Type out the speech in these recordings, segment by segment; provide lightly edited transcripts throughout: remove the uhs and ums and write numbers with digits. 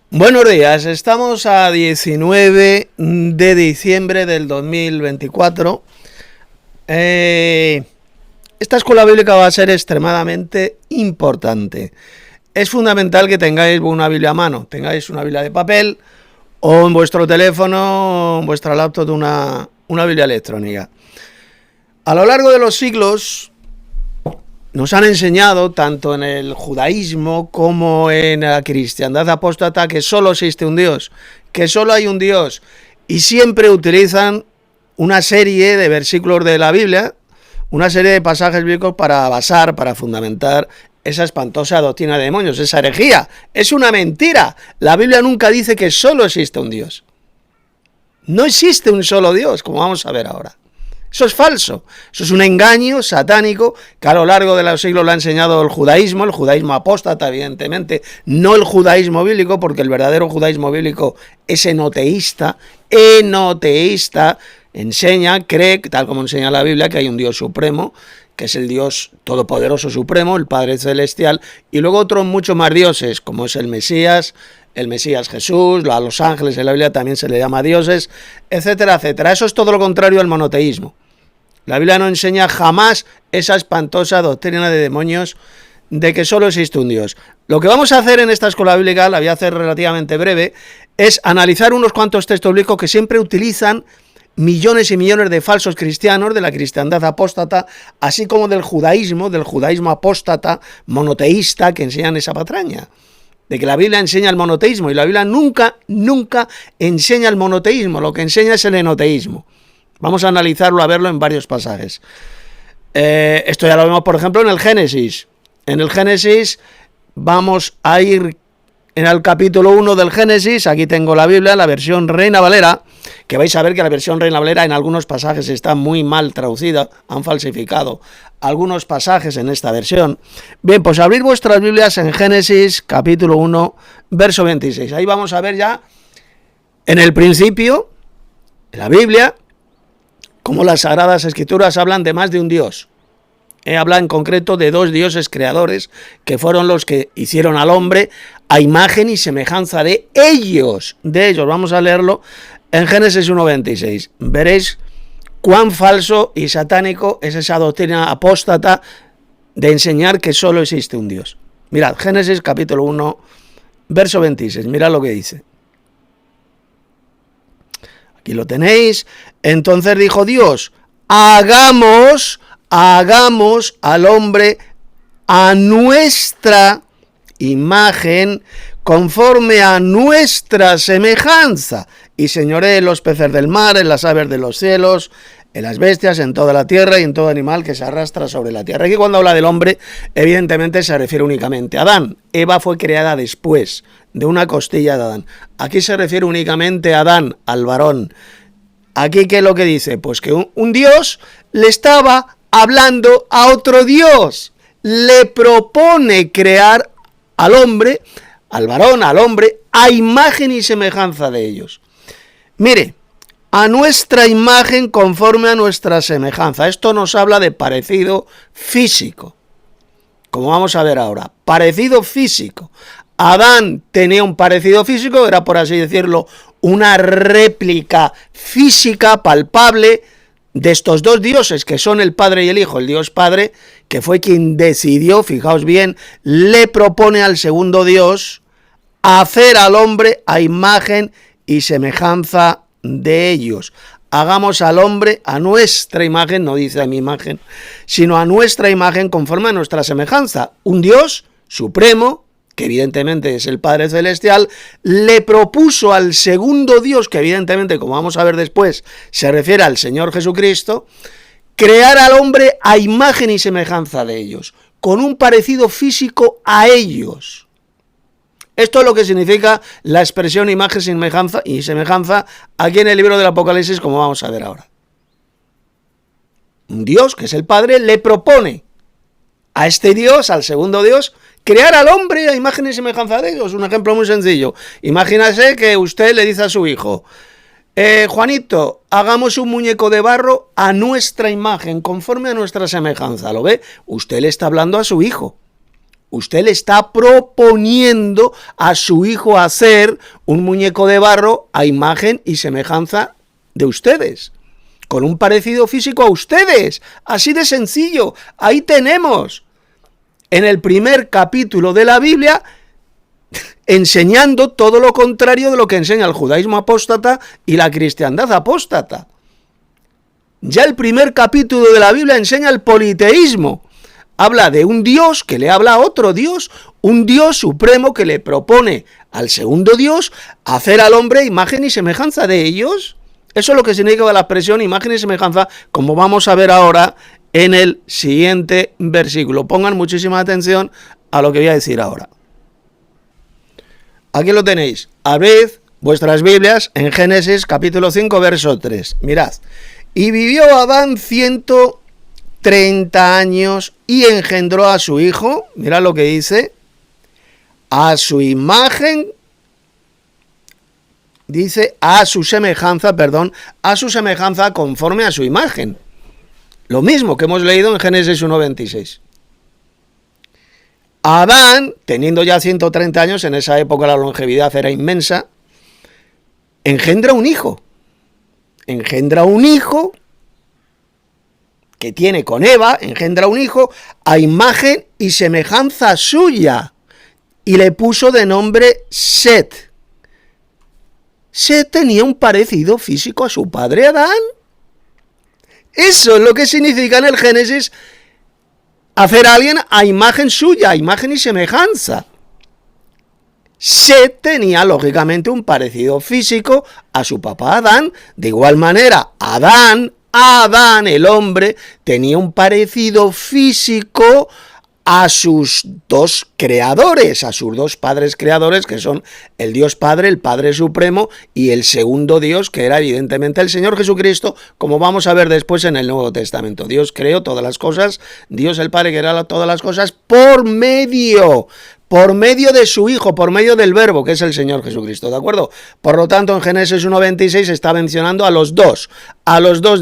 Buenos días, estamos a 19 de diciembre del 2024. Esta escuela bíblica va a ser extremadamente importante. Es fundamental que tengáis una Biblia a mano, tengáis una Biblia de papel o en vuestro teléfono, en vuestra laptop, una Biblia electrónica. A lo largo de los siglos nos han enseñado, tanto en el judaísmo como en la cristiandad apóstata, que solo existe un Dios, que solo hay un Dios, y siempre utilizan una serie de versículos de la Biblia, una serie de pasajes bíblicos para basar, para fundamentar esa espantosa doctrina de demonios, esa herejía. Es una mentira. La Biblia nunca dice que solo existe un Dios. No existe un solo Dios, como vamos a ver ahora. Eso es falso, eso es un engaño satánico que a lo largo de los siglos lo ha enseñado el judaísmo apóstata, evidentemente, no el judaísmo bíblico, porque el verdadero judaísmo bíblico es enoteísta, enseña, cree, tal como enseña la Biblia, que hay un Dios supremo, que es el Dios todopoderoso supremo, el Padre Celestial, y luego otros muchos más dioses, como es el Mesías Jesús, a los ángeles en la Biblia también se le llama dioses, etcétera, etcétera. Eso es todo lo contrario al monoteísmo. La Biblia no enseña jamás esa espantosa doctrina de demonios de que solo existe un Dios. Lo que vamos a hacer en esta escuela bíblica, la voy a hacer relativamente breve, es analizar unos cuantos textos bíblicos que siempre utilizan millones y millones de falsos cristianos de la cristiandad apóstata, así como del judaísmo apóstata, monoteísta, que enseñan esa patraña. De que la Biblia enseña el monoteísmo, y la Biblia nunca enseña el monoteísmo, lo que enseña es el enoteísmo. Vamos a analizarlo, a verlo en varios pasajes. Esto ya lo vemos, por ejemplo, en el Génesis. En el Génesis vamos a ir en el capítulo 1 del Génesis. Aquí tengo la Biblia, la versión Reina Valera, que vais a ver que la versión Reina Valera en algunos pasajes está muy mal traducida, han falsificado algunos pasajes en esta versión. Bien, pues abrid vuestras Biblias en Génesis capítulo 1, verso 26. Ahí vamos a ver ya, en el principio, en la Biblia, cómo las Sagradas Escrituras hablan de más de un Dios. Habla en concreto de dos dioses creadores, que fueron los que hicieron al hombre a imagen y semejanza de ellos. Vamos a leerlo en Génesis 1:26. Veréis cuán falso y satánico es esa doctrina apóstata de enseñar que solo existe un Dios. Mirad, Génesis capítulo 1, verso 26. Mirad lo que dice. Aquí lo tenéis. Entonces dijo Dios: hagamos al hombre a nuestra imagen, conforme a nuestra semejanza, y señoree en los peces del mar, en las aves de los cielos, en las bestias, en toda la tierra y en todo animal que se arrastra sobre la tierra. Aquí cuando habla del hombre, evidentemente se refiere únicamente a Adán. Eva fue creada después, de una costilla de Adán. Aquí se refiere únicamente a Adán, al varón. Aquí, ¿qué es lo que dice? Pues que un Dios le estaba hablando a otro Dios, le propone crear al hombre, al varón, al hombre, a imagen y semejanza de ellos. Mire, a nuestra imagen conforme a nuestra semejanza. Esto nos habla de parecido físico, como vamos a ver ahora, parecido físico. Adán tenía un parecido físico, era, por así decirlo, una réplica física palpable de estos dos dioses, que son el Padre y el Hijo. El Dios Padre, que fue quien decidió, fijaos bien, le propone al segundo Dios hacer al hombre a imagen y semejanza de ellos. Hagamos al hombre a nuestra imagen, no dice a mi imagen, sino a nuestra imagen conforme a nuestra semejanza. Un Dios supremo, que evidentemente es el Padre Celestial, le propuso al segundo Dios, que evidentemente, como vamos a ver después, se refiere al Señor Jesucristo, crear al hombre a imagen y semejanza de ellos, con un parecido físico a ellos. Esto es lo que significa la expresión imagen y semejanza aquí en el libro del Apocalipsis, como vamos a ver ahora. Un Dios, que es el Padre, le propone a este Dios, al segundo Dios, crear al hombre a imagen y semejanza de ellos. Un ejemplo muy sencillo. Imagínase que usted le dice a su hijo: Juanito, hagamos un muñeco de barro a nuestra imagen, conforme a nuestra semejanza. ¿Lo ve? Usted le está hablando a su hijo. Usted le está proponiendo a su hijo hacer un muñeco de barro a imagen y semejanza de ustedes, con un parecido físico a ustedes. Así de sencillo. Ahí tenemos, en el primer capítulo de la Biblia, enseñando todo lo contrario de lo que enseña el judaísmo apóstata y la cristiandad apóstata. Ya el primer capítulo de la Biblia enseña el politeísmo. Habla de un Dios que le habla a otro Dios, un Dios supremo que le propone al segundo Dios hacer al hombre imagen y semejanza de ellos. Eso es lo que significa la expresión imagen y semejanza, como vamos a ver ahora en el siguiente versículo. Pongan muchísima atención a lo que voy a decir ahora. Aquí lo tenéis. Abrid vuestras Biblias en Génesis capítulo 5, verso 3. Mirad. Y vivió Adán 130 años y engendró a su hijo. Mirad lo que dice. A su imagen, dice a su semejanza conforme a su imagen. Lo mismo que hemos leído en Génesis 1:26. Adán, teniendo ya 130 años, en esa época la longevidad era inmensa, engendra un hijo. Engendra un hijo que tiene con Eva, engendra un hijo a imagen y semejanza suya, y le puso de nombre Set. Set tenía un parecido físico a su padre Adán. Eso es lo que significa en el Génesis hacer a alguien a imagen suya, a imagen y semejanza. Set tenía lógicamente un parecido físico a su papá Adán. De igual manera, Adán, el hombre, tenía un parecido físico a sus dos creadores, a sus dos padres creadores, que son el Dios Padre, el Padre Supremo, y el segundo Dios, que era evidentemente el Señor Jesucristo, como vamos a ver después en el Nuevo Testamento. Dios creó todas las cosas, Dios el Padre creó todas las cosas por medio de su Hijo, por medio del Verbo, que es el Señor Jesucristo, ¿de acuerdo? Por lo tanto, en Génesis 1:26 está mencionando a los dos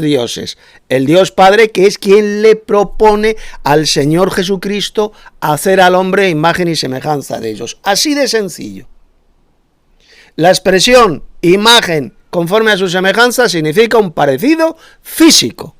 dioses. El Dios Padre, que es quien le propone al Señor Jesucristo hacer al hombre imagen y semejanza de ellos. Así de sencillo. La expresión imagen conforme a su semejanza significa un parecido físico.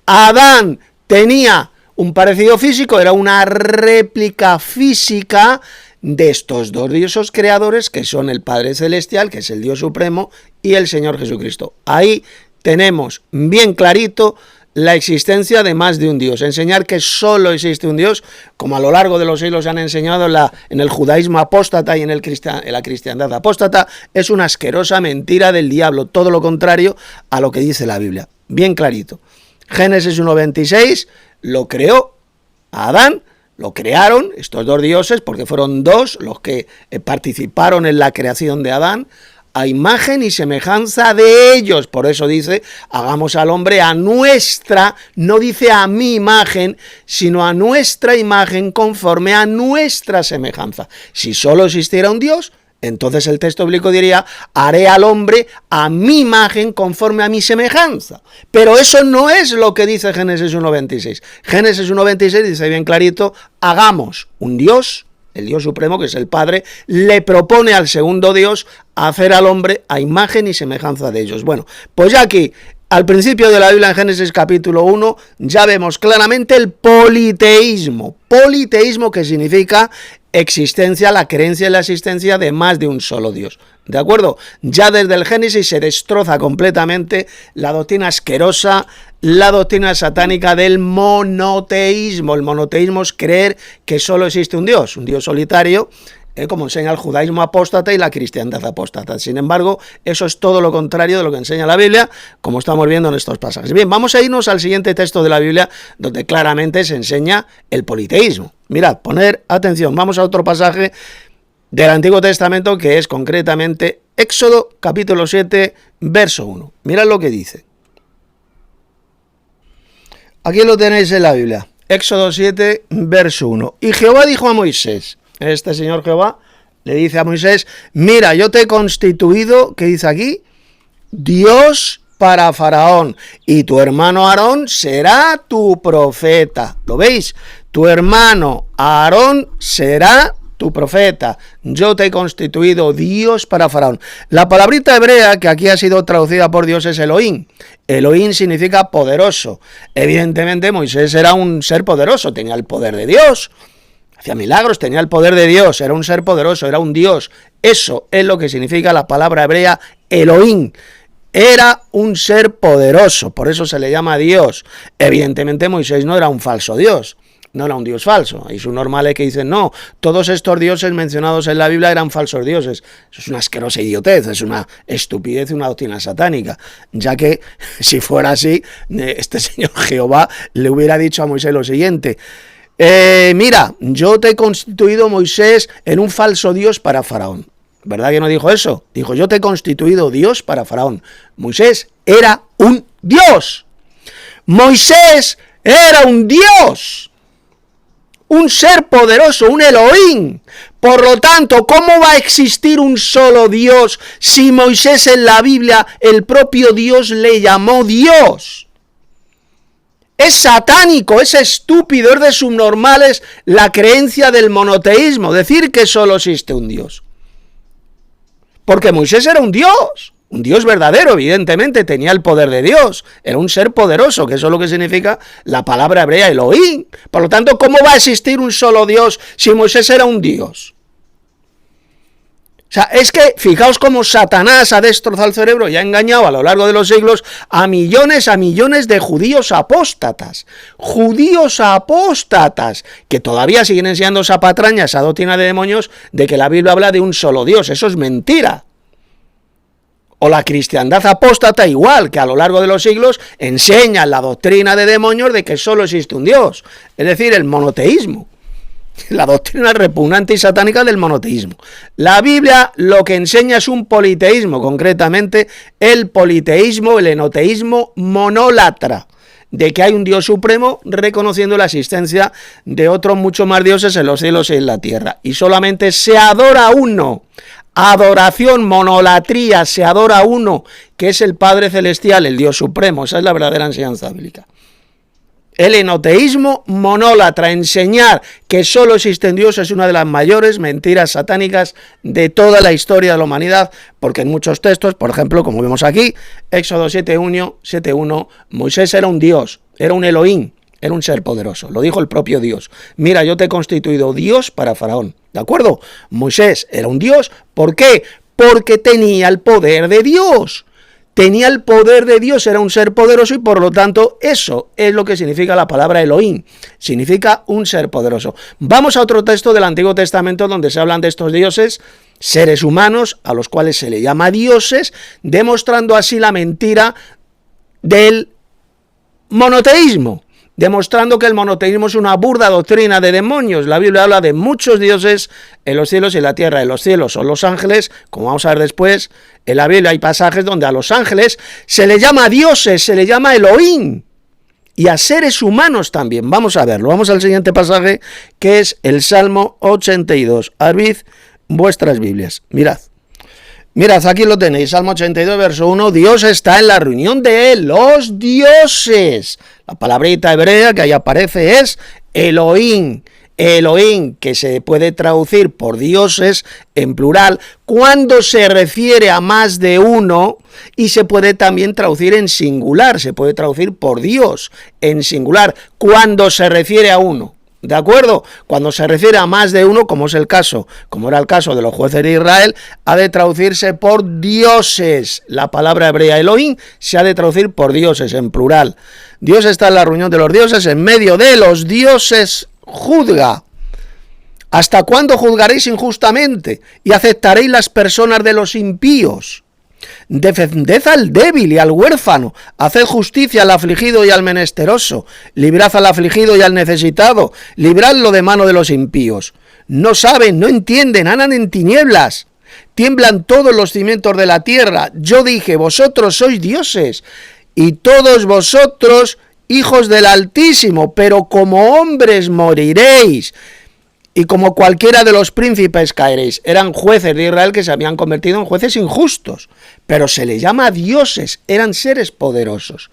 Adán tenía un parecido físico, era una réplica física de estos dos dioses creadores, que son el Padre Celestial, que es el Dios Supremo, y el Señor Jesucristo. Ahí tenemos bien clarito la existencia de más de un Dios. Enseñar que solo existe un Dios, como a lo largo de los siglos se han enseñado en el judaísmo apóstata y en la cristiandad apóstata, es una asquerosa mentira del diablo, todo lo contrario a lo que dice la Biblia. Bien clarito. Génesis 1:26 lo creó Adán, lo crearon estos dos dioses, porque fueron dos los que participaron en la creación de Adán, a imagen y semejanza de ellos. Por eso dice, hagamos al hombre a nuestra, no dice a mi imagen, sino a nuestra imagen conforme a nuestra semejanza. Si solo existiera un Dios, entonces el texto bíblico diría, haré al hombre a mi imagen conforme a mi semejanza. Pero eso no es lo que dice Génesis 1:26. Génesis 1:26 dice bien clarito, hagamos un Dios, el Dios Supremo, que es el Padre, le propone al segundo Dios hacer al hombre a imagen y semejanza de ellos. Bueno, pues ya aquí, al principio de la Biblia, en Génesis capítulo 1, ya vemos claramente el politeísmo. Politeísmo, que significa existencia, la creencia en la existencia de más de un solo Dios. ¿De acuerdo? Ya desde el Génesis se destroza completamente la doctrina asquerosa, la doctrina satánica del monoteísmo. El monoteísmo es creer que solo existe un Dios solitario, como enseña el judaísmo apóstata y la cristiandad apóstata. Sin embargo, eso es todo lo contrario de lo que enseña la Biblia, como estamos viendo en estos pasajes. Bien, vamos a irnos al siguiente texto de la Biblia, donde claramente se enseña el politeísmo. Mirad, poner atención, vamos a otro pasaje del Antiguo Testamento, que es concretamente Éxodo capítulo 7, verso 1. Mirad lo que dice. Aquí lo tenéis en la Biblia. Éxodo 7, verso 1. Y Jehová dijo a Moisés, este señor Jehová le dice a Moisés, mira, yo te he constituido, ¿qué dice aquí? Dios para Faraón, y tu hermano Aarón será tu profeta. ¿Lo veis? tu hermano Aarón será tu profeta, yo te he constituido Dios para Faraón. La palabrita hebrea que aquí ha sido traducida por Dios es Elohim. Elohim significa poderoso. Evidentemente Moisés era un ser poderoso, tenía el poder de Dios, hacía milagros, tenía el poder de Dios, era un ser poderoso, era un Dios. Eso es lo que significa la palabra hebrea Elohim. Era un ser poderoso, por eso se le llama Dios. Evidentemente Moisés no era un falso Dios. No era un dios falso. Hay sus normales que dicen, no, todos estos dioses mencionados en la Biblia eran falsos dioses. Eso es una asquerosa idiotez, es una estupidez y una doctrina satánica. Ya que, si fuera así, este señor Jehová le hubiera dicho a Moisés lo siguiente: mira, yo te he constituido, Moisés, en un falso dios para Faraón. ¿Verdad que no dijo eso? Dijo, yo te he constituido Dios para Faraón. Moisés era un dios. Moisés era un dios. Un ser poderoso, un Elohim. Por lo tanto, ¿cómo va a existir un solo Dios si Moisés en la Biblia, el propio Dios le llamó Dios? Es satánico, es estúpido, es de subnormales la creencia del monoteísmo, decir que solo existe un Dios. Porque Moisés era un Dios verdadero, evidentemente, tenía el poder de Dios, era un ser poderoso, que eso es lo que significa la palabra hebrea Elohim. Por lo tanto, ¿cómo va a existir un solo Dios si Moisés era un Dios? O sea, es que fijaos cómo Satanás ha destrozado el cerebro y ha engañado a lo largo de los siglos a millones de judíos apóstatas. Judíos apóstatas, que todavía siguen enseñando esa patraña, esa doctrina de demonios, de que la Biblia habla de un solo Dios. Eso es mentira. O la cristiandad apóstata igual, que a lo largo de los siglos enseña la doctrina de demonios de que solo existe un Dios. Es decir, el monoteísmo. La doctrina repugnante y satánica del monoteísmo. La Biblia lo que enseña es un politeísmo, concretamente el politeísmo, el enoteísmo monólatra, de que hay un Dios supremo reconociendo la existencia de otros muchos más dioses en los cielos y en la tierra. Y solamente se adora uno. Adoración, monolatría, se adora uno, que es el Padre Celestial, el Dios Supremo. Esa es la verdadera enseñanza bíblica. El enoteísmo monólatra, enseñar que solo existe Dios, es una de las mayores mentiras satánicas de toda la historia de la humanidad, porque en muchos textos, por ejemplo, como vemos aquí, Éxodo 7.1, Moisés era un Dios, era un Elohim, era un ser poderoso, lo dijo el propio Dios. Mira, yo te he constituido Dios para Faraón, ¿de acuerdo? Moisés era un Dios, ¿por qué? Porque tenía el poder de Dios. Tenía el poder de Dios, era un ser poderoso y por lo tanto eso es lo que significa la palabra Elohim, significa un ser poderoso. Vamos a otro texto del Antiguo Testamento donde se hablan de estos dioses, seres humanos a los cuales se le llama dioses, demostrando así la mentira del monoteísmo, demostrando que el monoteísmo es una burda doctrina de demonios. La Biblia habla de muchos dioses en los cielos y en la tierra. En los cielos son los ángeles, como vamos a ver después. En la Biblia hay pasajes donde a los ángeles se le llama dioses, se le llama Elohim. Y a seres humanos también. Vamos a verlo. Vamos al siguiente pasaje, que es el Salmo 82. Abrid vuestras Biblias. Mirad. Mirad, aquí lo tenéis, Salmo 82, verso 1, Dios está en la reunión de los dioses. La palabrita hebrea que ahí aparece es Elohim. Elohim, que se puede traducir por dioses en plural, cuando se refiere a más de uno, y se puede también traducir en singular, se puede traducir por Dios en singular, cuando se refiere a uno. ¿De acuerdo? Cuando se refiere a más de uno, como es el caso, como era el caso de los jueces de Israel, ha de traducirse por dioses. La palabra hebrea Elohim se ha de traducir por dioses, en plural. Dios está en la reunión de los dioses, en medio de los dioses juzga. ¿Hasta cuándo juzgaréis injustamente y aceptaréis las personas de los impíos? Defended al débil y al huérfano, haced justicia al afligido y al menesteroso, librad al afligido y al necesitado, libradlo de mano de los impíos. No saben, no entienden, andan en tinieblas, tiemblan todos los cimientos de la tierra. Yo dije, vosotros sois dioses, y todos vosotros hijos del Altísimo, pero como hombres moriréis, y como cualquiera de los príncipes caeréis. Eran jueces de Israel que se habían convertido en jueces injustos, pero se les llama dioses, eran seres poderosos.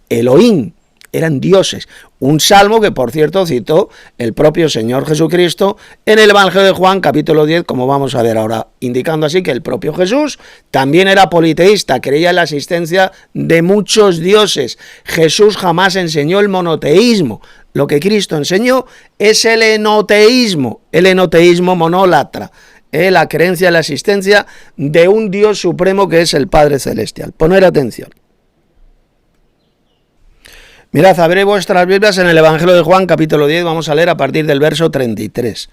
Elohim, eran dioses. Un salmo que, por cierto, citó el propio Señor Jesucristo en el Evangelio de Juan, capítulo 10, como vamos a ver ahora, indicando así que el propio Jesús también era politeísta, creía en la existencia de muchos dioses. Jesús jamás enseñó el monoteísmo. Lo que Cristo enseñó es el enoteísmo monólatra, la creencia en la existencia de un Dios supremo que es el Padre Celestial. Poner atención. Mirad, abré vuestras Biblias en el Evangelio de Juan, capítulo 10, vamos a leer a partir del verso 33.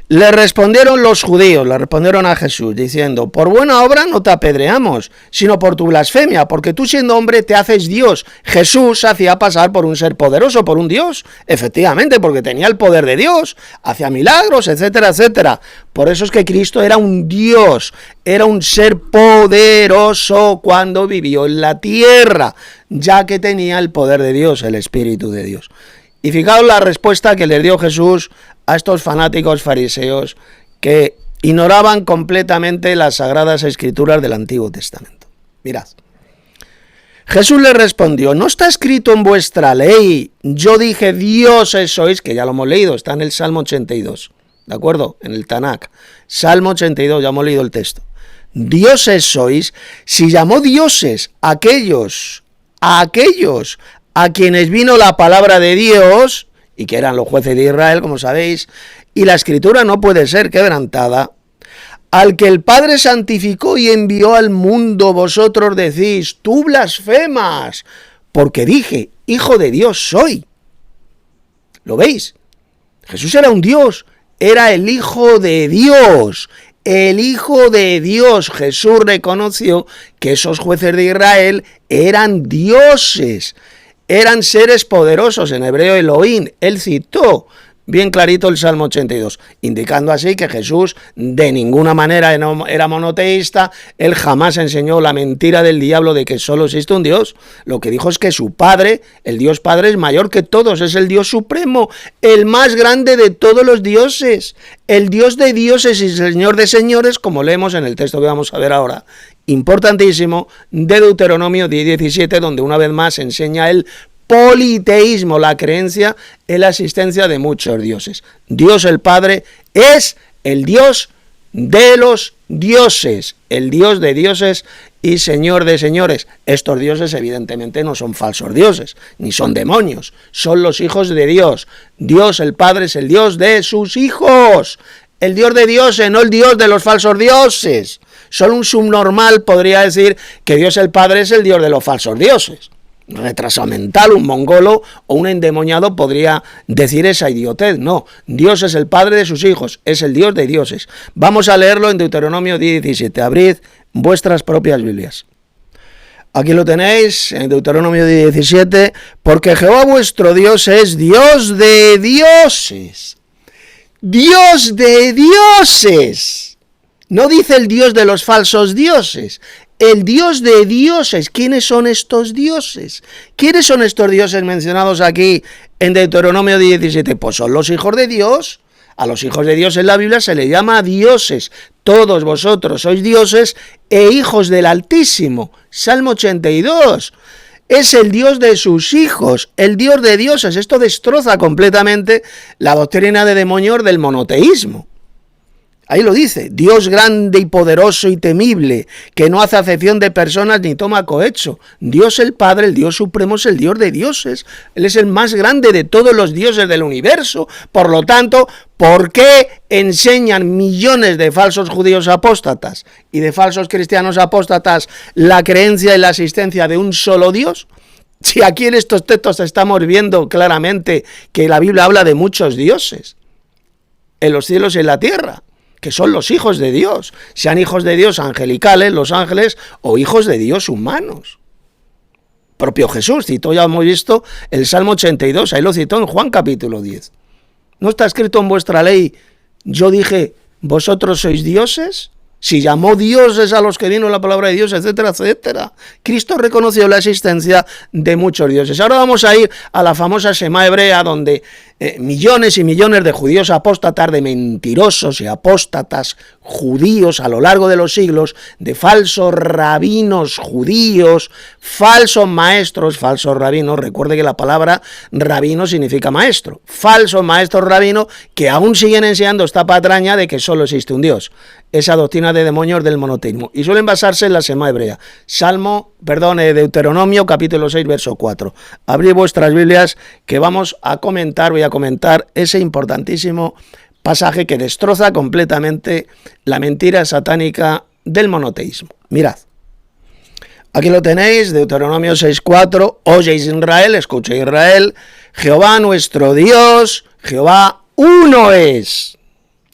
Le respondieron los judíos, le respondieron a Jesús, diciendo, por buena obra no te apedreamos, sino por tu blasfemia, porque tú siendo hombre te haces Dios. Jesús se hacía pasar por un ser poderoso, por un Dios, efectivamente, porque tenía el poder de Dios, hacía milagros, etcétera, etcétera. Por eso es que Cristo era un Dios, era un ser poderoso cuando vivió en la tierra, ya que tenía el poder de Dios, el Espíritu de Dios. Y fijaos la respuesta que les dio Jesús a estos fanáticos fariseos que ignoraban completamente las sagradas escrituras del Antiguo Testamento. Mirad. Jesús les respondió, ¿no está escrito en vuestra ley? Yo dije, dioses sois, que ya lo hemos leído, está en el Salmo 82, ¿de acuerdo? En el Tanakh. Salmo 82, ya hemos leído el texto. Dioses sois, si llamó dioses a aquellos a quienes vino la palabra de Dios, y que eran los jueces de Israel, como sabéis, y la escritura no puede ser quebrantada, al que el Padre santificó y envió al mundo, vosotros decís, tú blasfemas, porque dije, Hijo de Dios soy. ¿Lo veis? Jesús era un Dios, era el Hijo de Dios. El Hijo de Dios. Jesús reconoció que esos jueces de Israel eran dioses, eran seres poderosos, en hebreo Elohim. Él citó bien clarito el Salmo 82, indicando así que Jesús de ninguna manera era monoteísta. Él jamás enseñó la mentira del diablo de que solo existe un Dios. Lo que dijo es que su Padre, el Dios Padre, es mayor que todos, es el Dios supremo, el más grande de todos los dioses, el Dios de dioses y Señor de señores, como leemos en el texto que vamos a ver ahora, importantísimo, de Deuteronomio 10:17, donde una vez más enseña el politeísmo, la creencia en la existencia de muchos dioses. Dios el Padre es el Dios de los dioses, el Dios de dioses y Señor de señores. Estos dioses evidentemente no son falsos dioses, ni son demonios, son los hijos de Dios. Dios el Padre es el Dios de sus hijos, el Dios de dioses, no el Dios de los falsos dioses. Solo un subnormal podría decir que Dios el Padre es el Dios de los falsos dioses. Un retrasado mental, un mongolo o un endemoniado podría decir esa idiotez. No, Dios es el Padre de sus hijos, es el Dios de dioses. Vamos a leerlo en Deuteronomio 10:17. Abrid vuestras propias Biblias. Aquí lo tenéis, en Deuteronomio 10:17. Porque Jehová vuestro Dios es Dios de dioses. Dios de dioses. No dice el Dios de los falsos dioses. El Dios de dioses. ¿Quiénes son estos dioses? ¿Quiénes son estos dioses mencionados aquí en Deuteronomio 17? Pues son los hijos de Dios. A los hijos de Dios en la Biblia se les llama dioses. Todos vosotros sois dioses e hijos del Altísimo. Salmo 82. Es el Dios de sus hijos, el Dios de dioses. Esto destroza completamente la doctrina de demonios del monoteísmo. Ahí lo dice, Dios grande y poderoso y temible, que no hace acepción de personas ni toma cohecho. Dios el Padre, el Dios supremo, es el Dios de dioses. Él es el más grande de todos los dioses del universo. Por lo tanto, ¿por qué enseñan millones de falsos judíos apóstatas y de falsos cristianos apóstatas la creencia en la existencia de un solo Dios? Si aquí en estos textos estamos viendo claramente que la Biblia habla de muchos dioses en los cielos y en la tierra, que son los hijos de Dios, sean hijos de Dios angelicales, los ángeles, o hijos de Dios humanos. Propio Jesús citó, ya hemos visto, el Salmo 82, ahí lo citó en Juan capítulo 10. ¿No está escrito en vuestra ley, yo dije, vosotros sois dioses? Si llamó dioses a los que vino la palabra de Dios, etcétera, etcétera. Cristo reconoció la existencia de muchos dioses. Ahora vamos a ir a la famosa Shema hebrea, donde millones y millones de judíos apóstatas, de mentirosos y apóstatas judíos a lo largo de los siglos, de falsos rabinos judíos, falsos maestros, falsos rabinos. Recuerde que la palabra rabino significa maestro. Falsos maestros rabinos que aún siguen enseñando esta patraña de que solo existe un Dios. Esa doctrina de demonios del monoteísmo. Y suelen basarse en la Semá hebrea. Deuteronomio capítulo 6, verso 4. Abrid vuestras Biblias que voy a comentar ese importantísimo pasaje que destroza completamente la mentira satánica del monoteísmo. Mirad. Aquí lo tenéis, Deuteronomio 6:4, oye Israel, escucha Israel, Jehová nuestro Dios, Jehová uno es,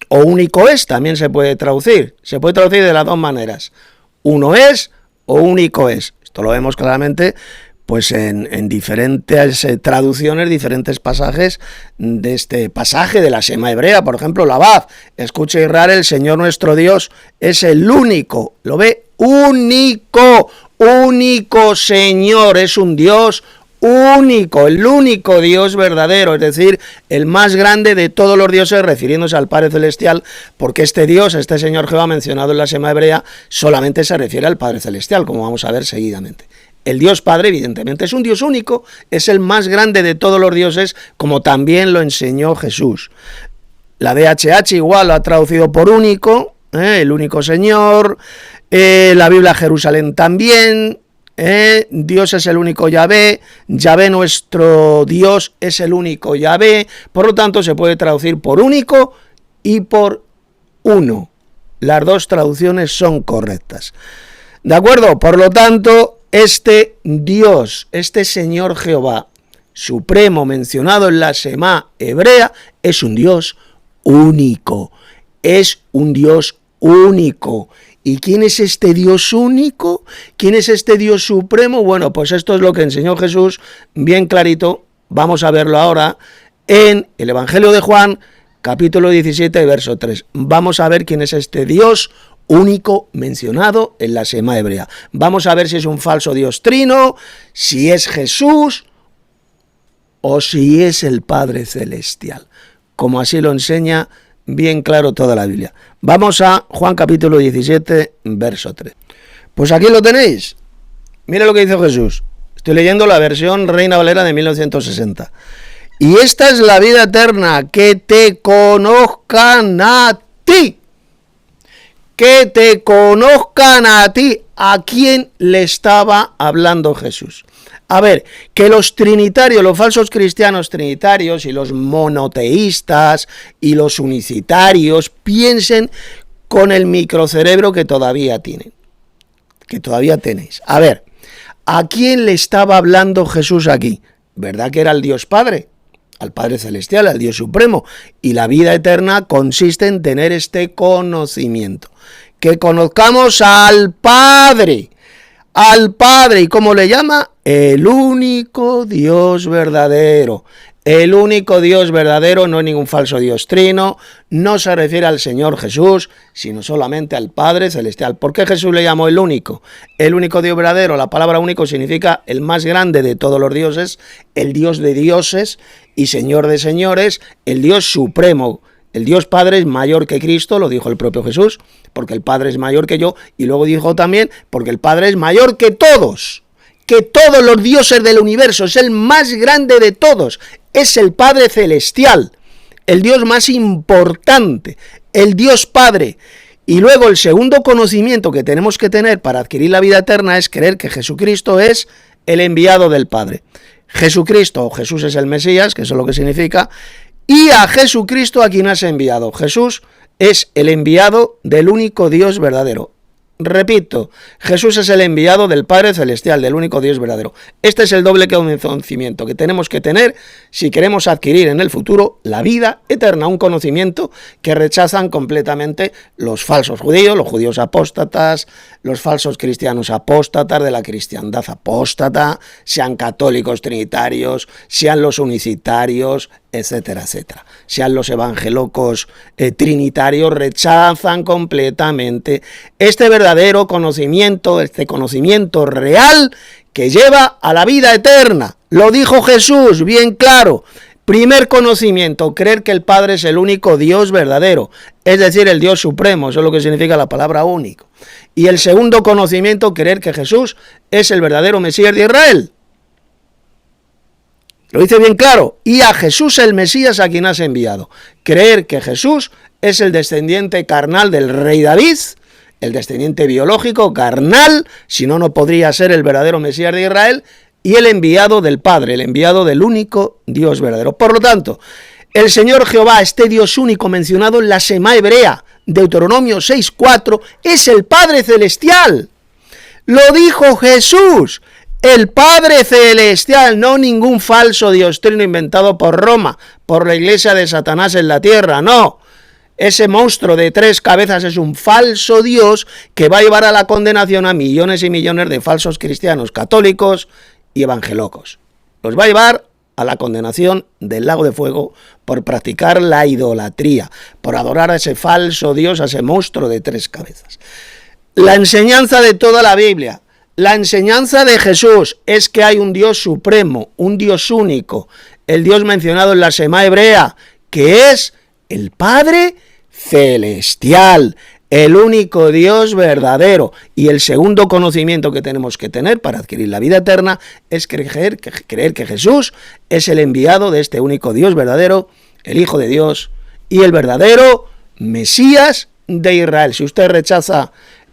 o único es, también se puede traducir de las dos maneras, uno es o único es. Esto lo vemos claramente pues en diferentes traducciones, diferentes pasajes de este pasaje de la Shema hebrea. Por ejemplo, la Bab, escucha Israel, el Señor nuestro Dios es el único, lo ve, único Señor, es un Dios único, el único Dios verdadero, es decir, el más grande de todos los dioses, refiriéndose al Padre Celestial, porque este Dios, este Señor Jehová mencionado en la Shema hebrea, solamente se refiere al Padre Celestial, como vamos a ver seguidamente. El Dios Padre, evidentemente, es un Dios único, es el más grande de todos los dioses, como también lo enseñó Jesús. La DHH igual lo ha traducido por único, el único Señor. La Biblia Jerusalén también. Dios es el único Yahvé. Yahvé nuestro Dios es el único Yahvé. Por lo tanto, se puede traducir por único y por uno. Las dos traducciones son correctas. ¿De acuerdo? Por lo tanto, este Dios, este Señor Jehová supremo mencionado en la Shema hebrea, es un Dios único. Es un Dios único. ¿Y quién es este Dios único? ¿Quién es este Dios supremo? Bueno, pues esto es lo que enseñó Jesús bien clarito. Vamos a verlo ahora en el Evangelio de Juan, capítulo 17, verso 3. Vamos a ver quién es este Dios único mencionado en la Shema hebrea. Vamos a ver si es un falso Dios trino, si es Jesús o si es el Padre Celestial, como así lo enseña bien claro toda la Biblia. Vamos a Juan capítulo 17, verso 3. Pues aquí lo tenéis. Mira lo que dice Jesús. Estoy leyendo la versión Reina Valera de 1960. Y esta es la vida eterna, que te conozcan a ti. Que te conozcan a ti. ¿A quién le estaba hablando Jesús? A ver, que los trinitarios, los falsos cristianos trinitarios y los monoteístas y los unicitarios piensen con el microcerebro que todavía tienen, que todavía tenéis. A ver, ¿a quién le estaba hablando Jesús aquí? ¿Verdad que era al Dios Padre? Al Padre Celestial, al Dios Supremo. Y la vida eterna consiste en tener este conocimiento. Que conozcamos al Padre. Al Padre. ¿Y cómo le llama? El único Dios verdadero. El único Dios verdadero, no es ningún falso Dios trino, no se refiere al Señor Jesús, sino solamente al Padre Celestial. ¿Por qué Jesús le llamó el único? El único Dios verdadero, la palabra único significa el más grande de todos los dioses, el Dios de dioses y Señor de señores, el Dios supremo. El Dios Padre es mayor que Cristo, lo dijo el propio Jesús, porque el Padre es mayor que yo, y luego dijo también, porque el Padre es mayor que todos los dioses del universo, es el más grande de todos, es el Padre Celestial, el Dios más importante, el Dios Padre. Y luego el segundo conocimiento que tenemos que tener para adquirir la vida eterna es creer que Jesucristo es el enviado del Padre. Jesucristo, o Jesús es el Mesías, que eso es lo que significa, y a Jesucristo a quien has enviado. Jesús es el enviado del único Dios verdadero. Repito, Jesús es el enviado del Padre Celestial, del único Dios verdadero. Este es el doble conocimiento que tenemos que tener si queremos adquirir en el futuro la vida eterna, un conocimiento que rechazan completamente los falsos judíos, los judíos apóstatas, los falsos cristianos apóstatas de la cristiandad apóstata, sean católicos trinitarios, sean los unicitarios, etcétera, etcétera. Sean los evangelocos trinitarios, rechazan completamente este verdadero conocimiento, este conocimiento real que lleva a la vida eterna. Lo dijo Jesús bien claro. Primer conocimiento, creer que el Padre es el único Dios verdadero, es decir, el Dios supremo, eso es lo que significa la palabra único. Y el segundo conocimiento, creer que Jesús es el verdadero Mesías de Israel. Lo dice bien claro, y a Jesús el Mesías a quien has enviado. Creer que Jesús es el descendiente carnal del rey David, el descendiente biológico, carnal, si no, no podría ser el verdadero Mesías de Israel, y el enviado del Padre, el enviado del único Dios verdadero. Por lo tanto, el Señor Jehová, este Dios único mencionado en la Semá hebrea, Deuteronomio 6:4, es el Padre celestial. Lo dijo Jesús, el Padre celestial, no ningún falso diostrino inventado por Roma, por la iglesia de Satanás en la tierra, no. Ese monstruo de 3 cabezas es un falso Dios que va a llevar a la condenación a millones y millones de falsos cristianos, católicos y evangelocos. Los va a llevar a la condenación del lago de fuego por practicar la idolatría, por adorar a ese falso Dios, a ese monstruo de 3 cabezas. La enseñanza de toda la Biblia, la enseñanza de Jesús es que hay un Dios supremo, un Dios único, el Dios mencionado en la Semá hebrea, que es el Padre celestial, el único Dios verdadero. Y el segundo conocimiento que tenemos que tener para adquirir la vida eterna es creer que Jesús es el enviado de este único Dios verdadero, el Hijo de Dios y el verdadero Mesías de Israel. Si usted rechaza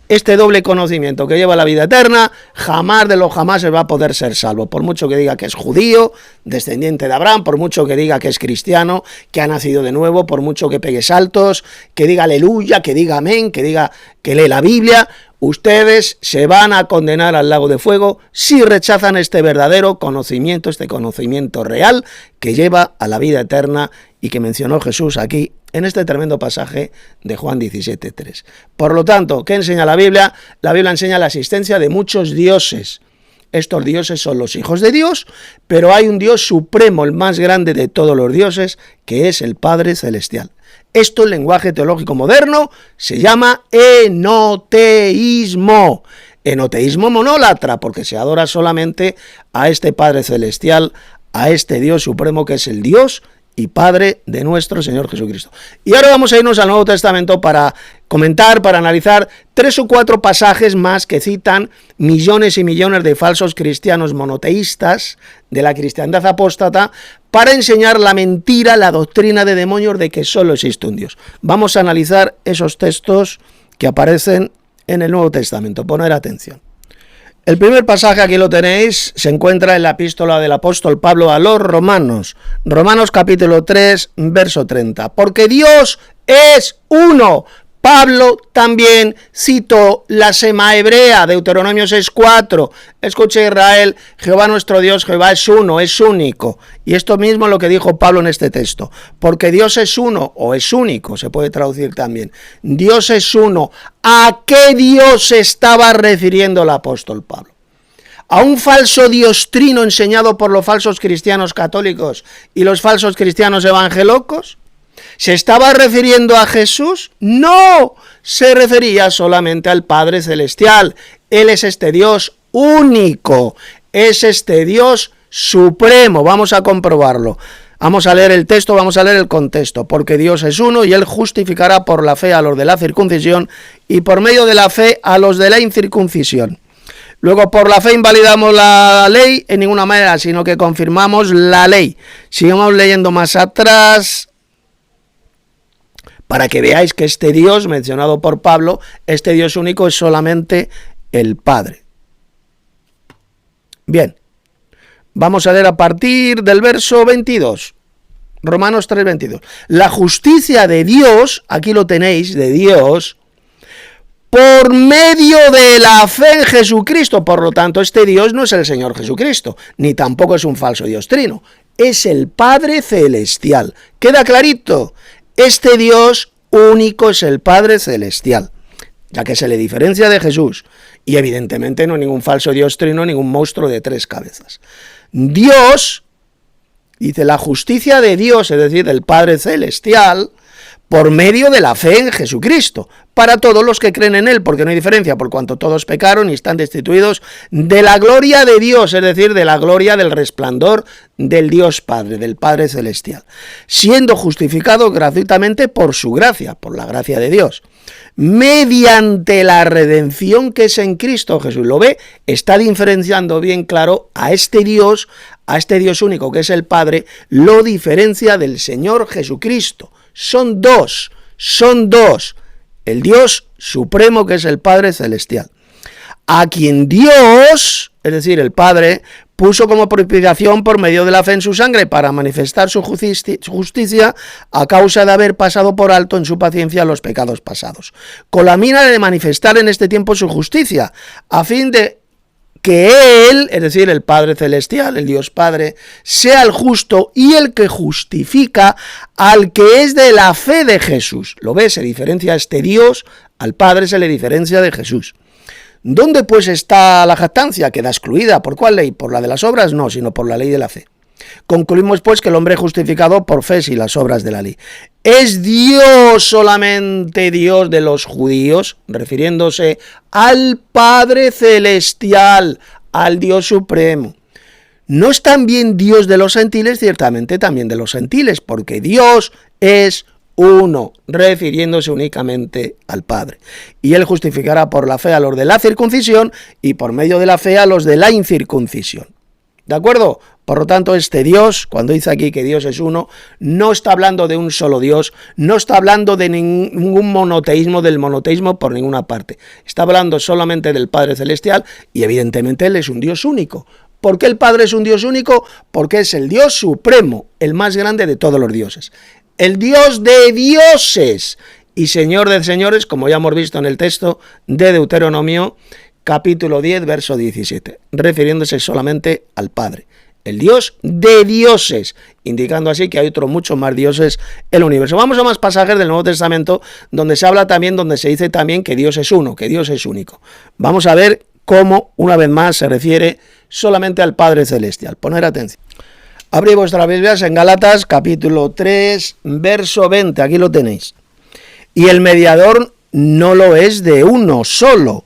este doble conocimiento que lleva a la vida eterna, jamás de los jamases va a poder ser salvo. Por mucho que diga que es judío, descendiente de Abraham, por mucho que diga que es cristiano, que ha nacido de nuevo, por mucho que pegue saltos, que diga aleluya, que diga amén, que diga que lee la Biblia, ustedes se van a condenar al lago de fuego si rechazan este verdadero conocimiento, este conocimiento real que lleva a la vida eterna y que mencionó Jesús aquí en este tremendo pasaje de Juan 17:3. Por lo tanto, ¿qué enseña la Biblia? La Biblia enseña la existencia de muchos dioses. Estos dioses son los hijos de Dios, pero hay un Dios supremo, el más grande de todos los dioses, que es el Padre celestial. Esto en lenguaje teológico moderno se llama enoteísmo. Enoteísmo monólatra, porque se adora solamente a este Padre celestial, a este Dios supremo que es el Dios y Padre de nuestro Señor Jesucristo. Y ahora vamos a irnos al Nuevo Testamento para comentar, para analizar 3 o 4 pasajes más que citan millones y millones de falsos cristianos monoteístas de la cristiandad apóstata para enseñar la mentira, la doctrina de demonios de que solo existe un Dios. Vamos a analizar esos textos que aparecen en el Nuevo Testamento. Poner atención. El primer pasaje, aquí lo tenéis, se encuentra en la epístola del apóstol Pablo a los Romanos. Romanos capítulo 3, verso 30. Porque Dios es uno. Pablo también citó la Semá hebrea, Deuteronomio 6:4. Escucha Israel, Jehová nuestro Dios, Jehová es uno, es único. Y esto mismo es lo que dijo Pablo en este texto. Porque Dios es uno, o es único, se puede traducir también. Dios es uno. ¿A qué Dios se estaba refiriendo el apóstol Pablo? ¿A un falso diostrino enseñado por los falsos cristianos católicos y los falsos cristianos evangelocos? ¿Se estaba refiriendo a Jesús? No, se refería solamente al Padre Celestial. Él es este Dios único, es este Dios supremo. Vamos a comprobarlo. Vamos a leer el texto, vamos a leer el contexto. Porque Dios es uno y Él justificará por la fe a los de la circuncisión y por medio de la fe a los de la incircuncisión. Luego, por la fe invalidamos la ley en ninguna manera, sino que confirmamos la ley. Sigamos leyendo más atrás, para que veáis que este Dios mencionado por Pablo, este Dios único es solamente el Padre. Bien, vamos a leer a partir del verso 22, Romanos 3:22. La justicia de Dios, aquí lo tenéis, de Dios, por medio de la fe en Jesucristo. Por lo tanto, este Dios no es el Señor Jesucristo, ni tampoco es un falso diostrino, es el Padre Celestial. ¿Queda clarito? Este Dios único es el Padre Celestial, ya que se le diferencia de Jesús, y evidentemente no ningún falso diostrino, ningún monstruo de 3 cabezas. Dios, dice la justicia de Dios, es decir, del Padre Celestial, por medio de la fe en Jesucristo, para todos los que creen en Él, porque no hay diferencia, por cuanto todos pecaron y están destituidos de la gloria de Dios, es decir, de la gloria del resplandor del Dios Padre, del Padre Celestial, siendo justificados gratuitamente por su gracia, por la gracia de Dios, mediante la redención que es en Cristo Jesús. ¿Lo ve? Está diferenciando bien claro a este Dios único que es el Padre, lo diferencia del Señor Jesucristo. Son dos, el Dios supremo que es el Padre Celestial, a quien Dios, es decir, el Padre, puso como propiciación por medio de la fe en su sangre para manifestar su justicia a causa de haber pasado por alto en su paciencia los pecados pasados, con la mira de manifestar en este tiempo su justicia, a fin de que Él, es decir, el Padre Celestial, el Dios Padre, sea el justo y el que justifica al que es de la fe de Jesús. ¿Lo ves? Se diferencia a este Dios, al Padre se le diferencia de Jesús. ¿Dónde pues está la jactancia? Queda excluida. ¿Por cuál ley? ¿Por la de las obras? No, sino por la ley de la fe. Concluimos pues que el hombre es justificado por fe y las obras de la ley. ¿Es Dios solamente Dios de los judíos? Refiriéndose al Padre Celestial, al Dios Supremo. ¿No es también Dios de los gentiles? Ciertamente también de los gentiles, porque Dios es uno, refiriéndose únicamente al Padre. Y Él justificará por la fe a los de la circuncisión y por medio de la fe a los de la incircuncisión. ¿De acuerdo? Por lo tanto, este Dios, cuando dice aquí que Dios es uno, no está hablando de un solo Dios, no está hablando de ningún monoteísmo, del monoteísmo por ninguna parte. Está hablando solamente del Padre Celestial y evidentemente Él es un Dios único. ¿Por qué el Padre es un Dios único? Porque es el Dios supremo, el más grande de todos los dioses. El Dios de dioses y Señor de señores, como ya hemos visto en el texto de Deuteronomio, capítulo 10, verso 17, refiriéndose solamente al Padre, el Dios de dioses, indicando así que hay otros muchos más dioses en el universo. Vamos a más pasajes del Nuevo Testamento donde se habla también, donde se dice también que Dios es uno, que Dios es único. Vamos a ver cómo, una vez más, se refiere solamente al Padre Celestial. Poner atención. Abrid vuestras Biblias en Gálatas, capítulo 3, verso 20, aquí lo tenéis. Y el mediador no lo es de uno solo,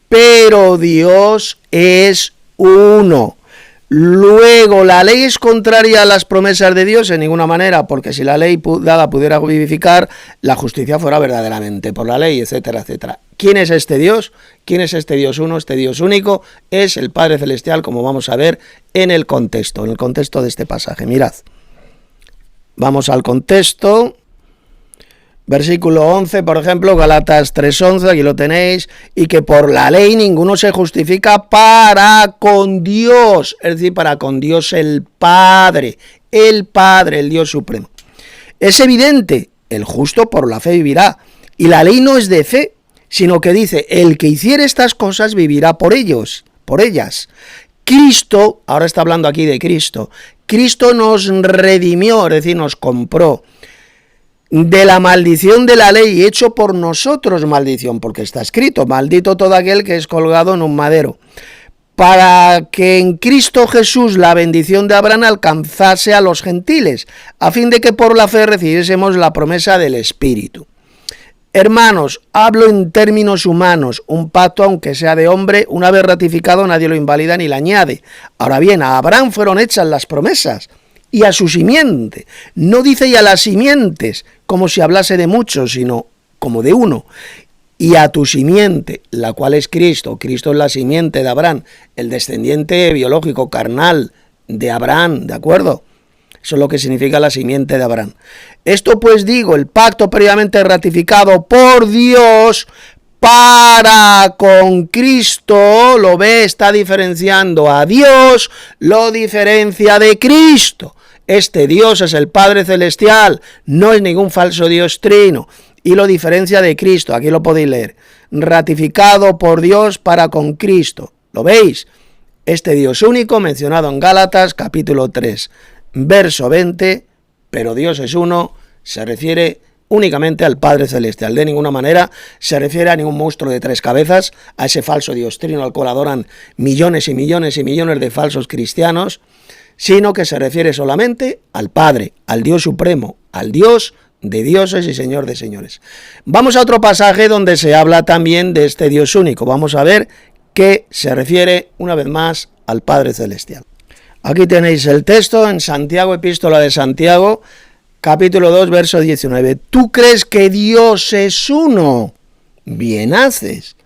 pero Dios es uno. Luego, ¿la ley es contraria a las promesas de Dios? En ninguna manera, porque si la ley dada pudiera vivificar, la justicia fuera verdaderamente por la ley, etcétera, etcétera. ¿Quién es este Dios? ¿Quién es este Dios uno? Este Dios único es el Padre Celestial, como vamos a ver en el contexto de este pasaje. Mirad, vamos al contexto. Versículo 11, por ejemplo, Gálatas 3:11, aquí lo tenéis, y que por la ley ninguno se justifica para con Dios, es decir, para con Dios el Padre, el Dios Supremo. Es evidente, el justo por la fe vivirá, y la ley no es de fe, sino que dice, el que hiciere estas cosas vivirá por ellas. Cristo, ahora está hablando aquí de Cristo, Cristo nos redimió, es decir, nos compró de la maldición de la ley, hecho por nosotros maldición, porque está escrito, maldito todo aquel que es colgado en un madero, para que en Cristo Jesús la bendición de Abraham alcanzase a los gentiles, a fin de que por la fe recibiésemos la promesa del Espíritu. Hermanos, hablo en términos humanos, un pacto, aunque sea de hombre, una vez ratificado nadie lo invalida ni le añade. Ahora bien, a Abraham fueron hechas las promesas, y a su simiente, no dice y a las simientes, como si hablase de muchos, sino como de uno, y a tu simiente, la cual es Cristo. Cristo es la simiente de Abraham, el descendiente biológico, carnal de Abraham, ¿de acuerdo? Eso es lo que significa la simiente de Abraham. Esto pues digo, el pacto previamente ratificado por Dios para con Cristo, lo ve, está diferenciando a Dios, lo diferencia de Cristo. Este Dios es el Padre Celestial, no es ningún falso Dios trino, y lo diferencia de Cristo, aquí lo podéis leer, ratificado por Dios para con Cristo. ¿Lo veis? Este Dios único mencionado en Gálatas capítulo 3, verso 20, pero Dios es uno, se refiere únicamente al Padre Celestial. De ninguna manera se refiere a ningún monstruo de tres cabezas, a ese falso Dios trino al cual adoran millones y millones y millones de falsos cristianos, sino que se refiere solamente al Padre, al Dios Supremo, al Dios de dioses y Señor de señores. Vamos a otro pasaje donde se habla también de este Dios único. Vamos a ver que se refiere una vez más al Padre Celestial. Aquí tenéis el texto en Santiago, epístola de Santiago, capítulo 2, verso 19. ¿Tú crees que Dios es uno? Bien haces.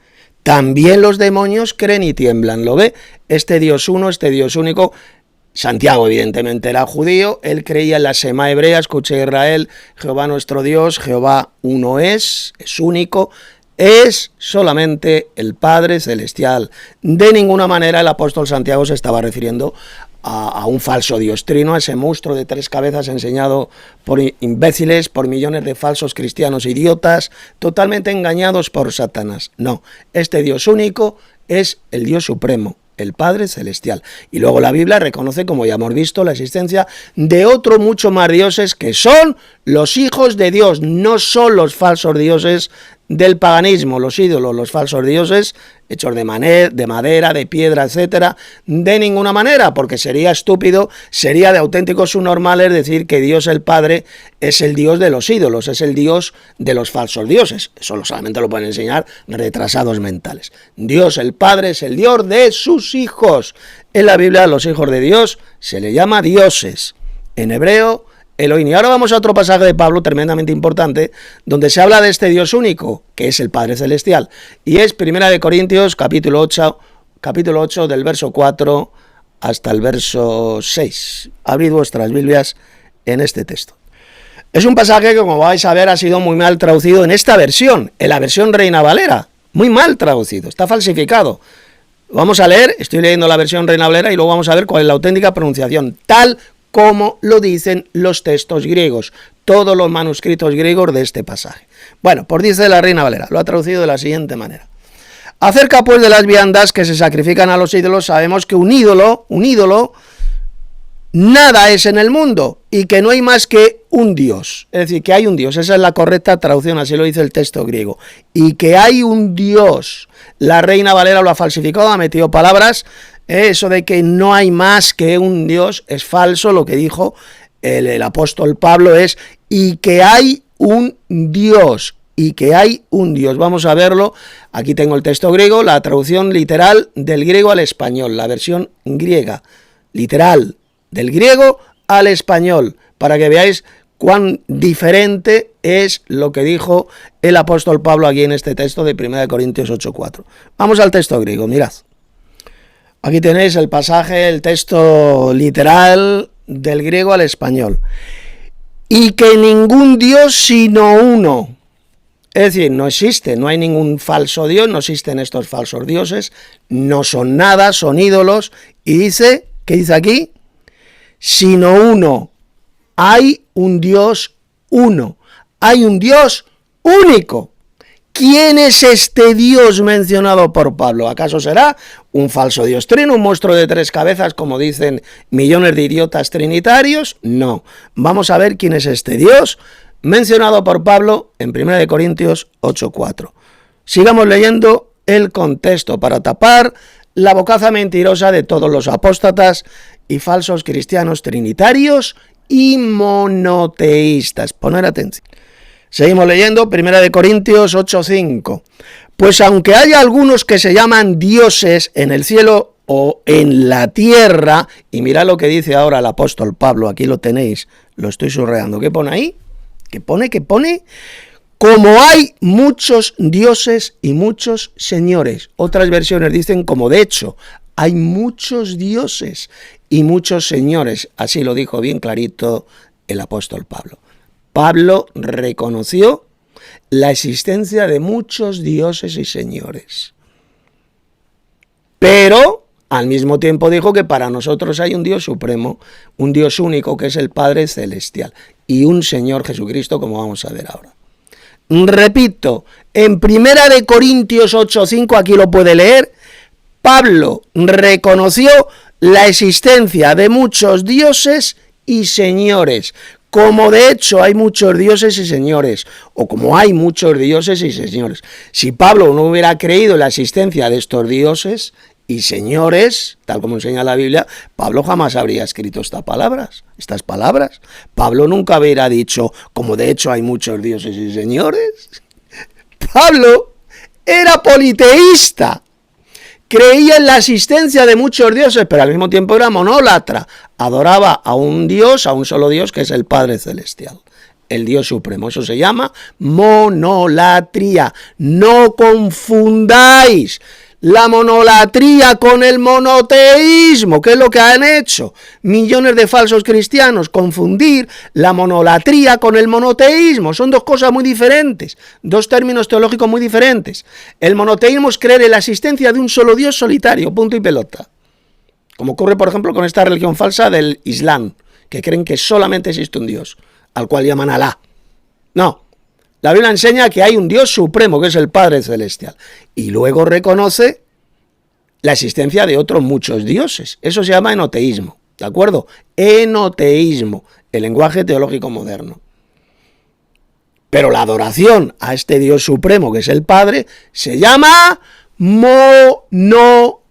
También los demonios creen y tiemblan. ¿Lo ve? Este Dios uno, este Dios único. Santiago evidentemente era judío, él creía en la Shema hebrea, escuché Israel, Jehová nuestro Dios, Jehová uno es único, es solamente el Padre Celestial. De ninguna manera el apóstol Santiago se estaba refiriendo a un falso Dios trino, a ese monstruo de 3 cabezas enseñado por imbéciles, por millones de falsos cristianos idiotas, totalmente engañados por Satanás. No, este Dios único es el Dios supremo, el Padre Celestial. Y luego la Biblia reconoce, como ya hemos visto, la existencia de otro mucho más dioses que son los hijos de Dios, no son los falsos dioses del paganismo, los ídolos, los falsos dioses hechos de madera, de piedra, etcétera, de ninguna manera, porque sería estúpido, sería de auténticos subnormales decir que Dios el Padre es el Dios de los ídolos, es el Dios de los falsos dioses. Eso solamente lo pueden enseñar retrasados mentales. Dios el Padre es el Dios de sus hijos. En la Biblia a los hijos de Dios se le llama dioses. En hebreo, Elohim. Y ahora vamos a otro pasaje de Pablo tremendamente importante, donde se habla de este Dios único, que es el Padre Celestial, y es 1 Corintios capítulo 8 del verso 4 hasta el verso 6. Abrid vuestras Biblias en este texto. Es un pasaje que, como vais a ver, ha sido muy mal traducido en esta versión, en la versión Reina Valera, muy mal traducido, está falsificado. Vamos a leer, estoy leyendo la versión Reina Valera y luego vamos a ver cuál es la auténtica pronunciación, tal como lo dicen los textos griegos, todos los manuscritos griegos de este pasaje. Bueno, pues dice la Reina Valera, lo ha traducido de la siguiente manera. Acerca pues de las viandas que se sacrifican a los ídolos, sabemos que un ídolo, nada es en el mundo y que no hay más que un Dios. Es decir, que hay un Dios, esa es la correcta traducción, así lo dice el texto griego. Y que hay un Dios. La Reina Valera lo ha falsificado, ha metido palabras. Eso de que no hay más que un Dios es falso. Lo que dijo el apóstol Pablo es y que hay un Dios, y que hay un Dios. Vamos a verlo. Aquí tengo el texto griego, la traducción literal del griego al español, la versión griega, literal, del griego al español, para que veáis cuán diferente es lo que dijo el apóstol Pablo aquí en este texto de 1 Corintios 8:4. Vamos al texto griego, mirad. Aquí tenéis el pasaje, el texto literal del griego al español. Y que ningún Dios sino uno. Es decir, no existe, no hay ningún falso Dios, no existen estos falsos dioses, no son nada, son ídolos. Y dice, ¿qué dice aquí? Sino uno. Hay un Dios uno. Hay un Dios único. ¿Quién es este Dios mencionado por Pablo? ¿Acaso será un falso Dios trino, un monstruo de 3 cabezas, como dicen millones de idiotas trinitarios? No. Vamos a ver quién es este Dios mencionado por Pablo en 1 Corintios 8:4. Sigamos leyendo el contexto para tapar la bocaza mentirosa de todos los apóstatas y falsos cristianos trinitarios y monoteístas. Poner atención. Seguimos leyendo 1 Corintios 8:5. Pues aunque haya algunos que se llaman dioses en el cielo o en la tierra, y mirad lo que dice ahora el apóstol Pablo, aquí lo tenéis, lo estoy subrayando. ¿Qué pone ahí? ¿Qué pone? Como hay muchos dioses y muchos señores. Otras versiones dicen como de hecho, hay muchos dioses y muchos señores. Así lo dijo bien clarito el apóstol Pablo. Pablo reconoció la existencia de muchos dioses y señores. Pero al mismo tiempo dijo que para nosotros hay un Dios supremo, un Dios único que es el Padre Celestial y un Señor Jesucristo, como vamos a ver ahora. Repito, en 1 Corintios 8:5, aquí lo puede leer, Pablo reconoció la existencia de muchos dioses y señores, como de hecho hay muchos dioses y señores, o como hay muchos dioses y señores. Si Pablo no hubiera creído en la existencia de estos dioses y señores, tal como enseña la Biblia, Pablo jamás habría escrito estas palabras. Pablo nunca hubiera dicho, como de hecho hay muchos dioses y señores. Pablo era politeísta, creía en la existencia de muchos dioses, pero al mismo tiempo era monólatra, adoraba a un Dios, a un solo Dios, que es el Padre Celestial, el Dios Supremo. Eso se llama monolatría. No confundáis la monolatría con el monoteísmo, que es lo que han hecho millones de falsos cristianos, confundir la monolatría con el monoteísmo. Son dos cosas muy diferentes, dos términos teológicos muy diferentes. El monoteísmo es creer en la existencia de un solo Dios solitario, punto y pelota. Como ocurre, por ejemplo, con esta religión falsa del Islam, que creen que solamente existe un Dios, al cual llaman Alá. No. La Biblia enseña que hay un Dios supremo, que es el Padre Celestial, y luego reconoce la existencia de otros muchos dioses. Eso se llama enoteísmo, ¿de acuerdo? Enoteísmo, el lenguaje teológico moderno. Pero la adoración a este Dios supremo, que es el Padre, se llama monolatría.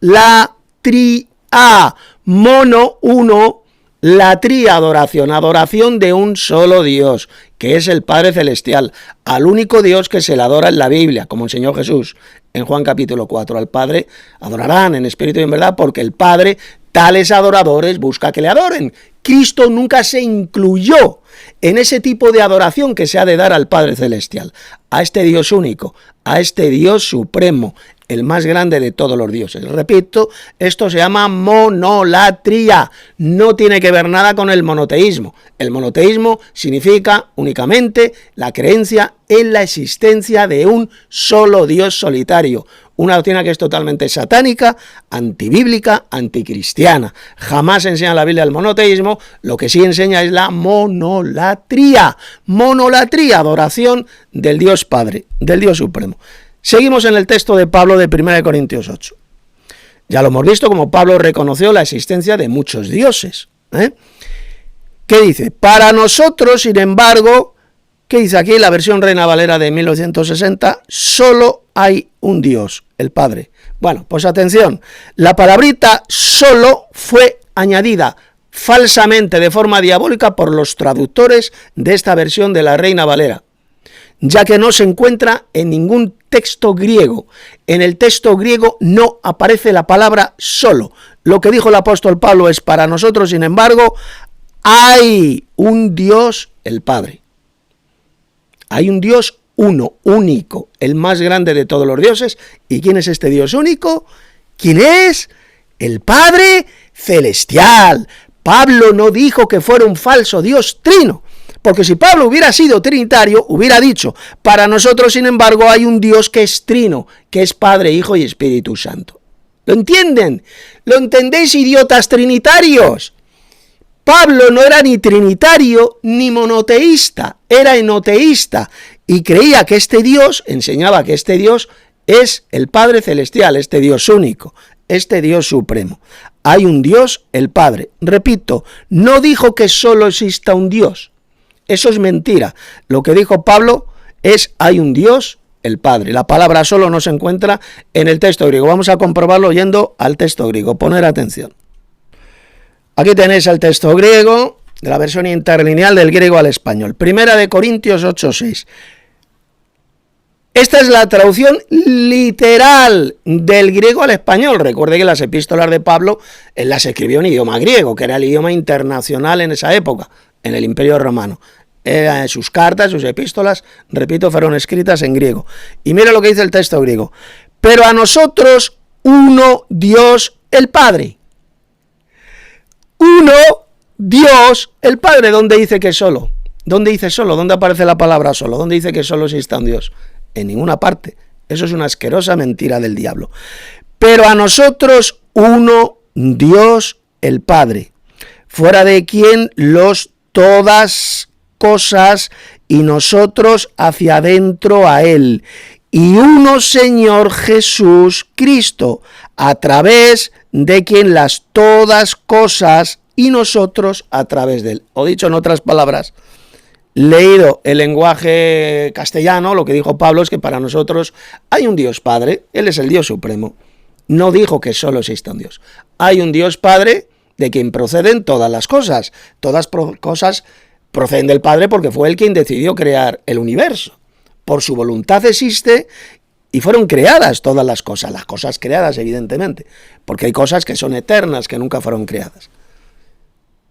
Mono, uno, latría, adoración de un solo Dios, que es el Padre Celestial, al único Dios que se le adora en la Biblia, como enseñó Jesús en Juan capítulo 4. Al Padre adorarán en espíritu y en verdad, porque el Padre tales adoradores busca que le adoren. Cristo nunca se incluyó en ese tipo de adoración que se ha de dar al Padre Celestial, a este Dios único, a este Dios supremo, el más grande de todos los dioses. Repito, esto se llama monolatría, no tiene que ver nada con el monoteísmo. El monoteísmo significa únicamente la creencia en la existencia de un solo Dios solitario, una doctrina que es totalmente satánica, antibíblica, anticristiana. Jamás enseña la Biblia el monoteísmo, lo que sí enseña es la monolatría. Monolatría, adoración del Dios Padre, del Dios Supremo. Seguimos en el texto de Pablo de 1 Corintios 8. Ya lo hemos visto como Pablo reconoció la existencia de muchos dioses. ¿Qué dice? Para nosotros, sin embargo, ¿qué dice aquí la versión Reina Valera de 1960? Solo hay un Dios, el Padre. Bueno, pues atención, la palabrita solo fue añadida falsamente, de forma diabólica, por los traductores de esta versión de la Reina Valera, ya que no se encuentra en ningún texto griego. En el texto griego no aparece la palabra solo. Lo que dijo el apóstol Pablo es: para nosotros, sin embargo, hay un Dios, el Padre. Hay un Dios uno, único, el más grande de todos los dioses. ¿Y quién es este Dios único? ¿Quién es? El Padre Celestial. Pablo no dijo que fuera un falso Dios trino, porque si Pablo hubiera sido trinitario, hubiera dicho: para nosotros, sin embargo, hay un Dios que es trino, que es Padre, Hijo y Espíritu Santo. ¿Lo entienden? ¿Lo entendéis, idiotas trinitarios? Pablo no era ni trinitario ni monoteísta, era enoteísta, y creía que este Dios, enseñaba que este Dios es el Padre Celestial, este Dios único, este Dios supremo. Hay un Dios, el Padre. Repito, no dijo que solo exista un Dios. Eso es mentira. Lo que dijo Pablo es: hay un Dios, el Padre. La palabra solo no se encuentra en el texto griego. Vamos a comprobarlo yendo al texto griego. Poner atención. Aquí tenéis el texto griego, de la versión interlineal del griego al español. 1 Corintios 8:6. Esta es la traducción literal del griego al español. Recuerde que las epístolas de Pablo él las escribió en idioma griego, que era el idioma internacional en esa época, en el Imperio Romano. Sus cartas, sus epístolas, repito, fueron escritas en griego. Y mira lo que dice el texto griego: pero a nosotros uno Dios el Padre. Uno Dios el Padre. ¿Dónde dice que solo? ¿Dónde dice solo? ¿Dónde aparece la palabra solo? ¿Dónde dice que solo exista un Dios? En ninguna parte. Eso es una asquerosa mentira del diablo. Pero a nosotros uno Dios el Padre, fuera de quien todas cosas, y nosotros hacia adentro a Él, y uno Señor Jesús Cristo, a través de quien las todas cosas, y nosotros a través de Él. O dicho en otras palabras, leído el lenguaje castellano, lo que dijo Pablo es que para nosotros hay un Dios Padre, Él es el Dios Supremo, no dijo que solo exista un Dios. Hay un Dios Padre de quien proceden todas las cosas. Todas cosas proceden del Padre porque fue Él quien decidió crear el universo. Por su voluntad existe y fueron creadas todas las cosas creadas evidentemente, porque hay cosas que son eternas, que nunca fueron creadas.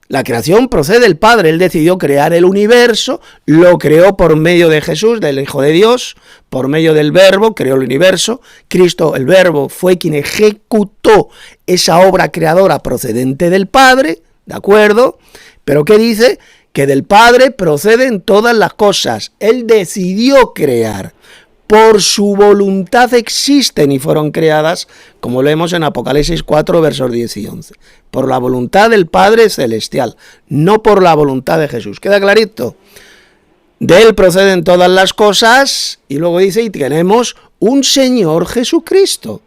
La creación procede del Padre, Él decidió crear el universo, lo creó por medio de Jesús, del Hijo de Dios, por medio del Verbo, creó el universo. Cristo, el Verbo, fue quien ejecutó esa obra creadora procedente del Padre, ¿de acuerdo? Pero ¿qué dice? Que del Padre proceden todas las cosas. Él decidió crear. Por su voluntad existen y fueron creadas, como leemos en Apocalipsis 4, versos 10 y 11. Por la voluntad del Padre Celestial, no por la voluntad de Jesús. ¿Queda clarito? De Él proceden todas las cosas, y luego dice, y tenemos un Señor Jesucristo.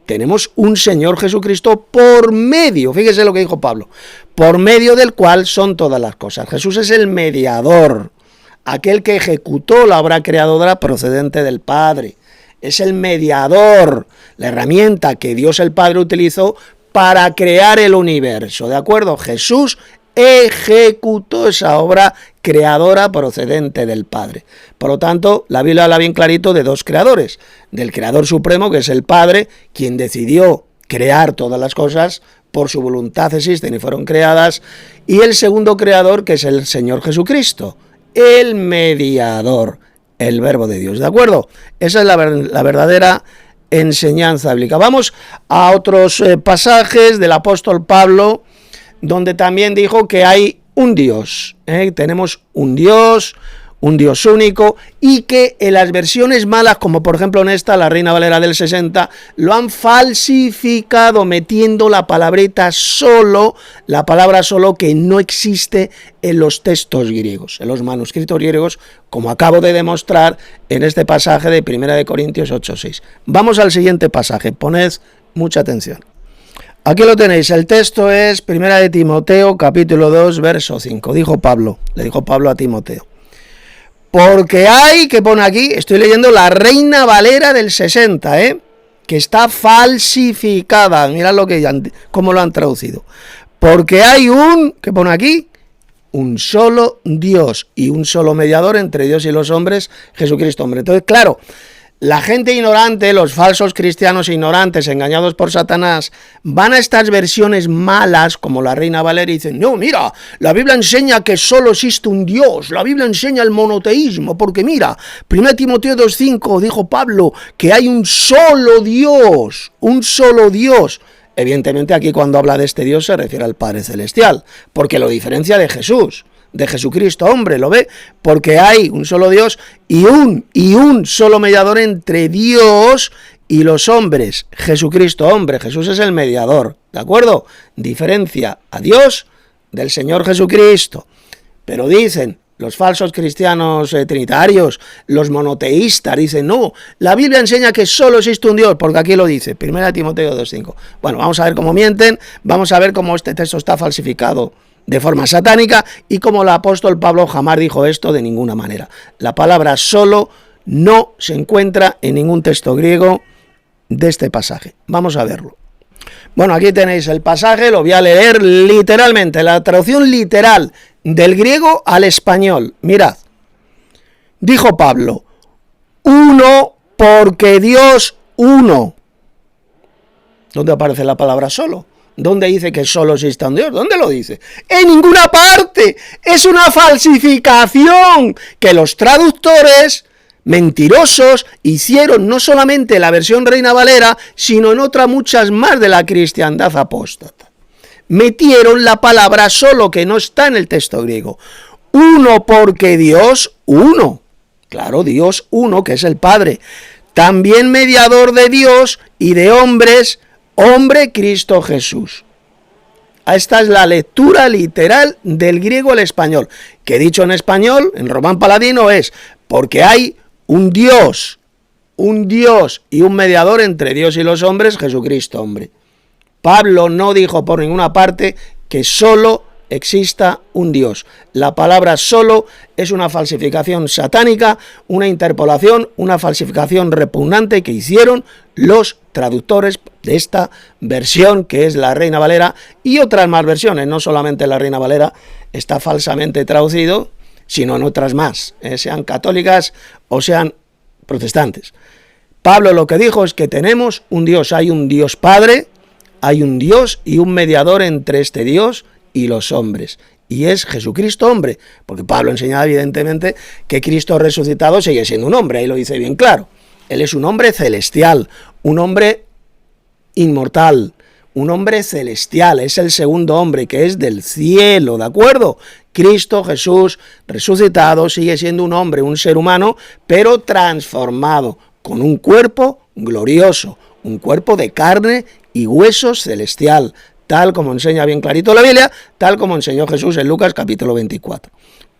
Tenemos un Señor Jesucristo por medio, fíjese lo que dijo Pablo, por medio del cual son todas las cosas. Jesús es el mediador, aquel que ejecutó la obra creadora procedente del Padre. Es el mediador, la herramienta que Dios el Padre utilizó para crear el universo, ¿de acuerdo? Jesús ejecutó esa obra creadora procedente del Padre. Por lo tanto, la Biblia habla bien clarito de dos creadores, del Creador Supremo, que es el Padre, quien decidió crear todas las cosas, por su voluntad existen y fueron creadas, y el segundo creador, que es el Señor Jesucristo, el mediador, el Verbo de Dios, ¿de acuerdo? Esa es la verdadera enseñanza bíblica. Vamos a otros pasajes del apóstol Pablo, donde también dijo que hay un Dios, tenemos un Dios único, y que en las versiones malas, como por ejemplo en esta, la Reina Valera del 60, lo han falsificado metiendo la palabrita solo, la palabra solo, que no existe en los textos griegos, en los manuscritos griegos, como acabo de demostrar en este pasaje de 1 Corintios 8:6. Vamos al siguiente pasaje, poned mucha atención. Aquí lo tenéis, el texto es 1 Timoteo, capítulo 2, verso 5. Le dijo Pablo a Timoteo. Porque hay, que pone aquí, estoy leyendo la Reina Valera del 60, que está falsificada. Mirad cómo lo han traducido. Porque hay que pone aquí, un solo Dios y un solo mediador entre Dios y los hombres, Jesucristo hombre. Entonces, claro, la gente ignorante, los falsos cristianos ignorantes, engañados por Satanás, van a estas versiones malas, como la Reina Valera, y dicen, no, mira, la Biblia enseña que solo existe un Dios, la Biblia enseña el monoteísmo, porque mira, 1 Timoteo 2:5 dijo Pablo que hay un solo Dios, un solo Dios. Evidentemente aquí cuando habla de este Dios se refiere al Padre Celestial, porque lo diferencia de Jesús, de Jesucristo, hombre, ¿lo ve? Porque hay un solo Dios y un solo mediador entre Dios y los hombres, Jesucristo, hombre. Jesús es el mediador, ¿de acuerdo? Diferencia a Dios del Señor Jesucristo. Pero dicen los falsos cristianos trinitarios, los monoteístas, dicen, no, la Biblia enseña que solo existe un Dios, porque aquí lo dice, 1 Timoteo 2:5. Bueno, vamos a ver cómo mienten, vamos a ver cómo este texto está falsificado de forma satánica, y como el apóstol Pablo jamás dijo esto de ninguna manera. La palabra solo no se encuentra en ningún texto griego de este pasaje. Vamos a verlo. Bueno, aquí tenéis el pasaje, lo voy a leer literalmente, la traducción literal del griego al español. Mirad, dijo Pablo, uno porque Dios uno. ¿Dónde aparece la palabra solo? ¿Dónde dice que solo existe un Dios? ¿Dónde lo dice? ¡En ninguna parte! Es una falsificación que los traductores mentirosos hicieron no solamente en la versión Reina Valera, sino en otras muchas más de la cristiandad apóstata. Metieron la palabra solo, que no está en el texto griego. Uno porque Dios uno. Claro, Dios uno, que es el Padre. También mediador de Dios y de hombres, hombre Cristo Jesús. Esta es la lectura literal del griego al español, que dicho en español, en román paladino, es porque hay un Dios y un mediador entre Dios y los hombres, Jesucristo hombre. Pablo no dijo por ninguna parte que solo exista un Dios. La palabra solo es una falsificación satánica, una interpolación, una falsificación repugnante que hicieron los traductores de esta versión que es la Reina Valera y otras más versiones, no solamente la Reina Valera está falsamente traducido, sino en otras más, sean católicas o sean protestantes. Pablo lo que dijo es que tenemos un Dios, hay un Dios Padre, hay un Dios y un mediador entre este Dios y los hombres, y es Jesucristo hombre, porque Pablo enseñaba evidentemente que Cristo resucitado sigue siendo un hombre, ahí lo dice bien claro. Él es un hombre celestial, un hombre inmortal, un hombre celestial, es el segundo hombre que es del cielo, ¿de acuerdo? Cristo Jesús resucitado sigue siendo un hombre, un ser humano, pero transformado, con un cuerpo glorioso, un cuerpo de carne y huesos celestial, tal como enseña bien clarito la Biblia, tal como enseñó Jesús en Lucas capítulo 24.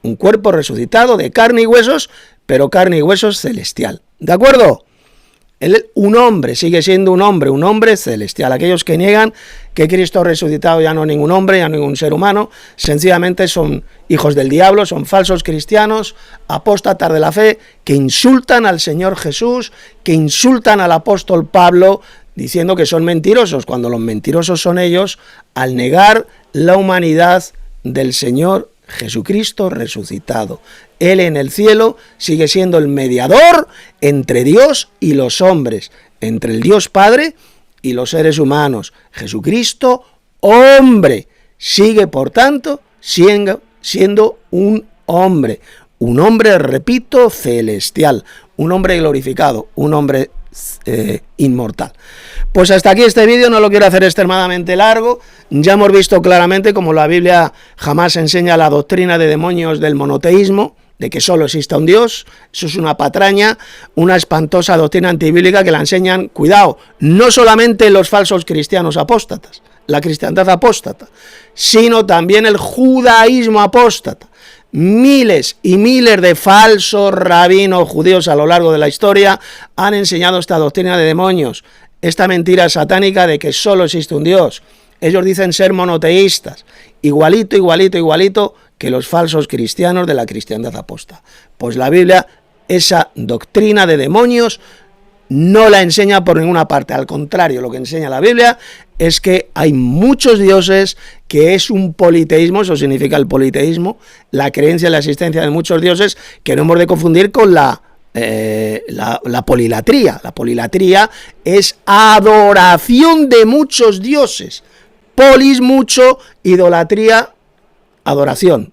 Un cuerpo resucitado de carne y huesos, pero carne y huesos celestial. ¿De acuerdo? Un hombre, sigue siendo un hombre celestial. Aquellos que niegan que Cristo resucitado ya no es ningún hombre, ya no es ningún ser humano, sencillamente son hijos del diablo, son falsos cristianos, apóstatas de la fe, que insultan al Señor Jesús, que insultan al apóstol Pablo, diciendo que son mentirosos, cuando los mentirosos son ellos, al negar la humanidad del Señor Jesucristo resucitado. Él en el cielo sigue siendo el mediador entre Dios y los hombres, entre el Dios Padre y los seres humanos. Jesucristo, hombre, sigue por tanto siendo un hombre, repito, celestial, un hombre glorificado, un hombre inmortal. Pues hasta aquí este vídeo, no lo quiero hacer extremadamente largo. Ya hemos visto claramente como la Biblia jamás enseña la doctrina de demonios del monoteísmo, de que solo exista un Dios. Eso es una patraña, una espantosa doctrina antibíblica que la enseñan, cuidado, no solamente los falsos cristianos apóstatas, la cristiandad apóstata, sino también el judaísmo apóstata. Miles y miles de falsos rabinos judíos a lo largo de la historia han enseñado esta doctrina de demonios, esta mentira satánica de que solo existe un Dios. Ellos dicen ser monoteístas, igualito que los falsos cristianos de la cristiandad apóstata. Pues la Biblia, esa doctrina de demonios, no la enseña por ninguna parte. Al contrario, lo que enseña la Biblia es que hay muchos dioses, que es un politeísmo, eso significa el politeísmo, la creencia en la existencia de muchos dioses, que no hemos de confundir con la polilatría. La polilatría es adoración de muchos dioses. Polis, mucho, idolatría, adoración.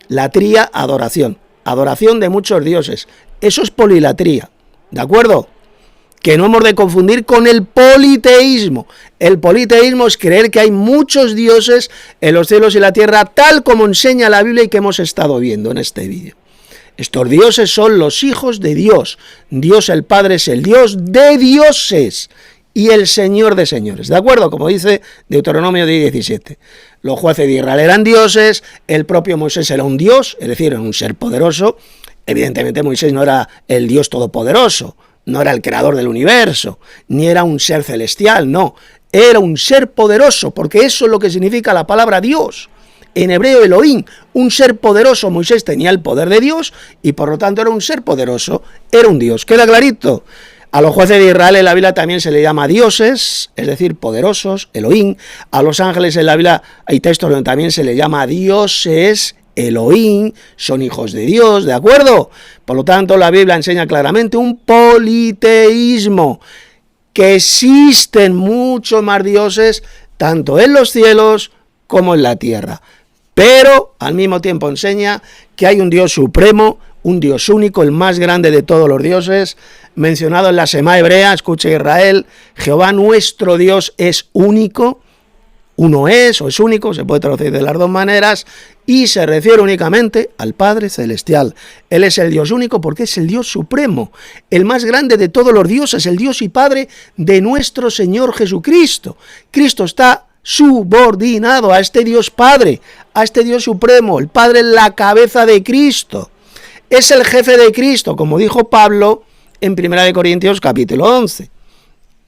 Latría, adoración. Adoración de muchos dioses. Eso es polilatría. ¿De acuerdo? Que no hemos de confundir con el politeísmo. El politeísmo es creer que hay muchos dioses en los cielos y la tierra, tal como enseña la Biblia y que hemos estado viendo en este vídeo. Estos dioses son los hijos de Dios. Dios el Padre es el Dios de dioses y el Señor de señores. ¿De acuerdo? Como dice Deuteronomio 17. Los jueces de Israel eran dioses, el propio Moisés era un dios, es decir, era un ser poderoso. Evidentemente Moisés no era el Dios todopoderoso, no era el creador del universo, ni era un ser celestial, no. Era un ser poderoso, porque eso es lo que significa la palabra Dios. En hebreo Elohim, un ser poderoso. Moisés tenía el poder de Dios y por lo tanto era un ser poderoso, era un Dios. ¿Queda clarito? A los jueces de Israel en la Biblia también se le llama dioses, es decir, poderosos, Elohim. A los ángeles en la Biblia hay textos donde también se le llama dioses, Elohim, son hijos de Dios, ¿de acuerdo? Por lo tanto, la Biblia enseña claramente un politeísmo, que existen muchos más dioses, tanto en los cielos como en la tierra. Pero al mismo tiempo enseña que hay un Dios supremo, un Dios único, el más grande de todos los dioses, mencionado en la Semá hebrea. Escucha Israel, Jehová nuestro Dios es único, uno es o es único, se puede traducir de las dos maneras, y se refiere únicamente al Padre Celestial. Él es el Dios único porque es el Dios supremo, el más grande de todos los dioses, el Dios y Padre de nuestro Señor Jesucristo. Cristo está subordinado a este Dios Padre, a este Dios supremo. El Padre es la cabeza de Cristo, es el jefe de Cristo, como dijo Pablo en 1 Corintios capítulo 11.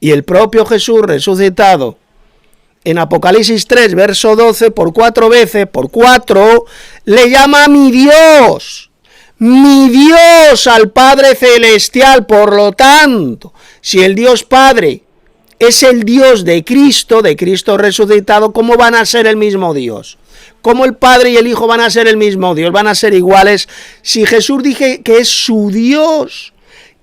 Y el propio Jesús resucitado, en Apocalipsis 3, verso 12, por 4 veces, le llama mi Dios al Padre Celestial. Por lo tanto, si el Dios Padre es el Dios de Cristo resucitado, ¿cómo van a ser el mismo Dios? ¿Cómo el Padre y el Hijo van a ser el mismo Dios? ¿Van a ser iguales? Si Jesús dije que es su Dios,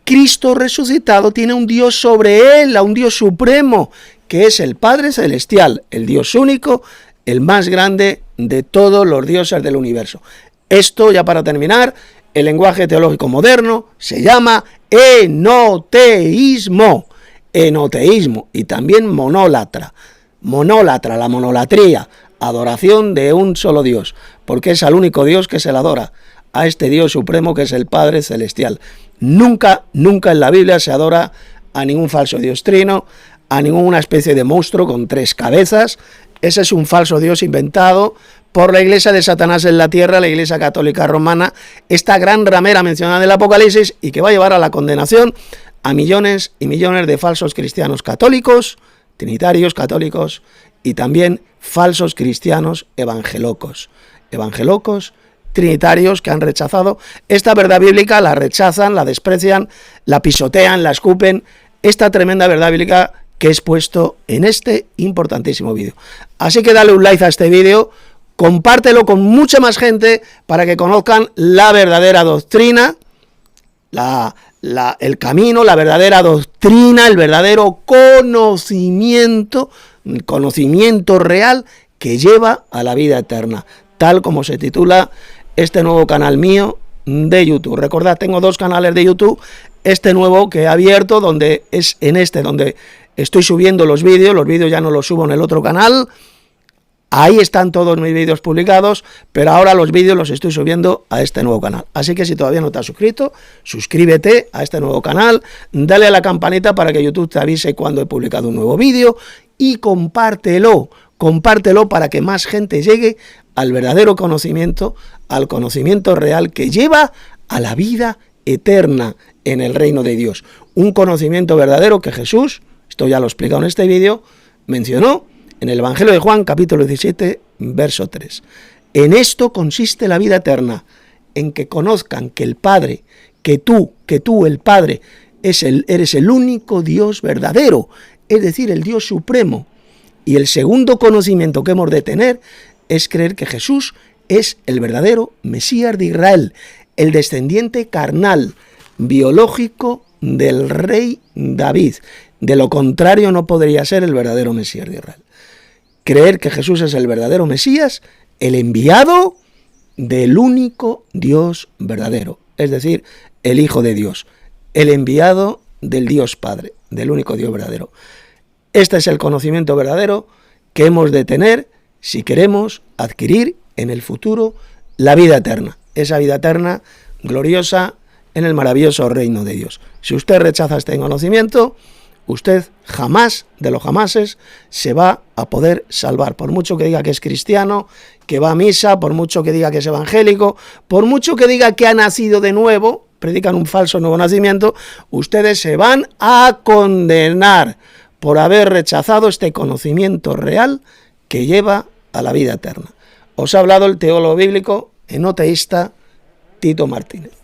Cristo resucitado tiene un Dios sobre él, a un Dios supremo, que es el Padre Celestial, el Dios único, el más grande de todos los dioses del universo. Esto, ya para terminar, el lenguaje teológico moderno se llama enoteísmo. Enoteísmo y también monólatra. Monólatra, la monolatría, adoración de un solo Dios, porque es al único Dios que se le adora, a este Dios supremo que es el Padre Celestial. Nunca en la Biblia se adora a ningún falso Dios trino, a ninguna especie de monstruo con 3 cabezas. Ese es un falso Dios inventado por la iglesia de Satanás en la tierra, la iglesia católica romana, esta gran ramera mencionada en el Apocalipsis y que va a llevar a la condenación a millones y millones de falsos cristianos católicos, trinitarios católicos y también falsos cristianos evangelocos trinitarios que han rechazado esta verdad bíblica, la rechazan, la desprecian, la pisotean, la escupen, esta tremenda verdad bíblica que he expuesto en este importantísimo vídeo. Así que dale un like a este vídeo, compártelo con mucha más gente para que conozcan la verdadera doctrina, el camino, la verdadera doctrina, el verdadero conocimiento real que lleva a la vida eterna, tal como se titula este nuevo canal mío de YouTube. Recordad, tengo 2 canales de YouTube, este nuevo que he abierto, donde es en este donde estoy subiendo los vídeos ya no los subo en el otro canal. Ahí están todos mis vídeos publicados, pero ahora los vídeos los estoy subiendo a este nuevo canal. Así que si todavía no te has suscrito, suscríbete a este nuevo canal, dale a la campanita para que YouTube te avise cuando he publicado un nuevo vídeo y compártelo para que más gente llegue al verdadero conocimiento, al conocimiento real que lleva a la vida eterna en el reino de Dios. Un conocimiento verdadero que Jesús, esto ya lo he explicado en este vídeo, mencionó en el Evangelio de Juan, capítulo 17, verso 3. En esto consiste la vida eterna, en que conozcan que el Padre, que tú, el Padre, eres el único Dios verdadero, es decir, el Dios supremo. Y el segundo conocimiento que hemos de tener es creer que Jesús es el verdadero Mesías de Israel, el descendiente carnal, biológico del rey David. De lo contrario no podría ser el verdadero Mesías de Israel. Creer que Jesús es el verdadero Mesías, el enviado del único Dios verdadero, es decir, el Hijo de Dios, el enviado del Dios Padre, del único Dios verdadero. Este es el conocimiento verdadero que hemos de tener si queremos adquirir en el futuro la vida eterna, esa vida eterna gloriosa en el maravilloso reino de Dios. Si usted rechaza este conocimiento, usted jamás de los jamases se va a poder salvar, por mucho que diga que es cristiano, que va a misa, por mucho que diga que es evangélico, por mucho que diga que ha nacido de nuevo, predican un falso nuevo nacimiento, ustedes se van a condenar por haber rechazado este conocimiento real que lleva a la vida eterna. Os ha hablado el teólogo bíblico enoteísta Tito Martínez.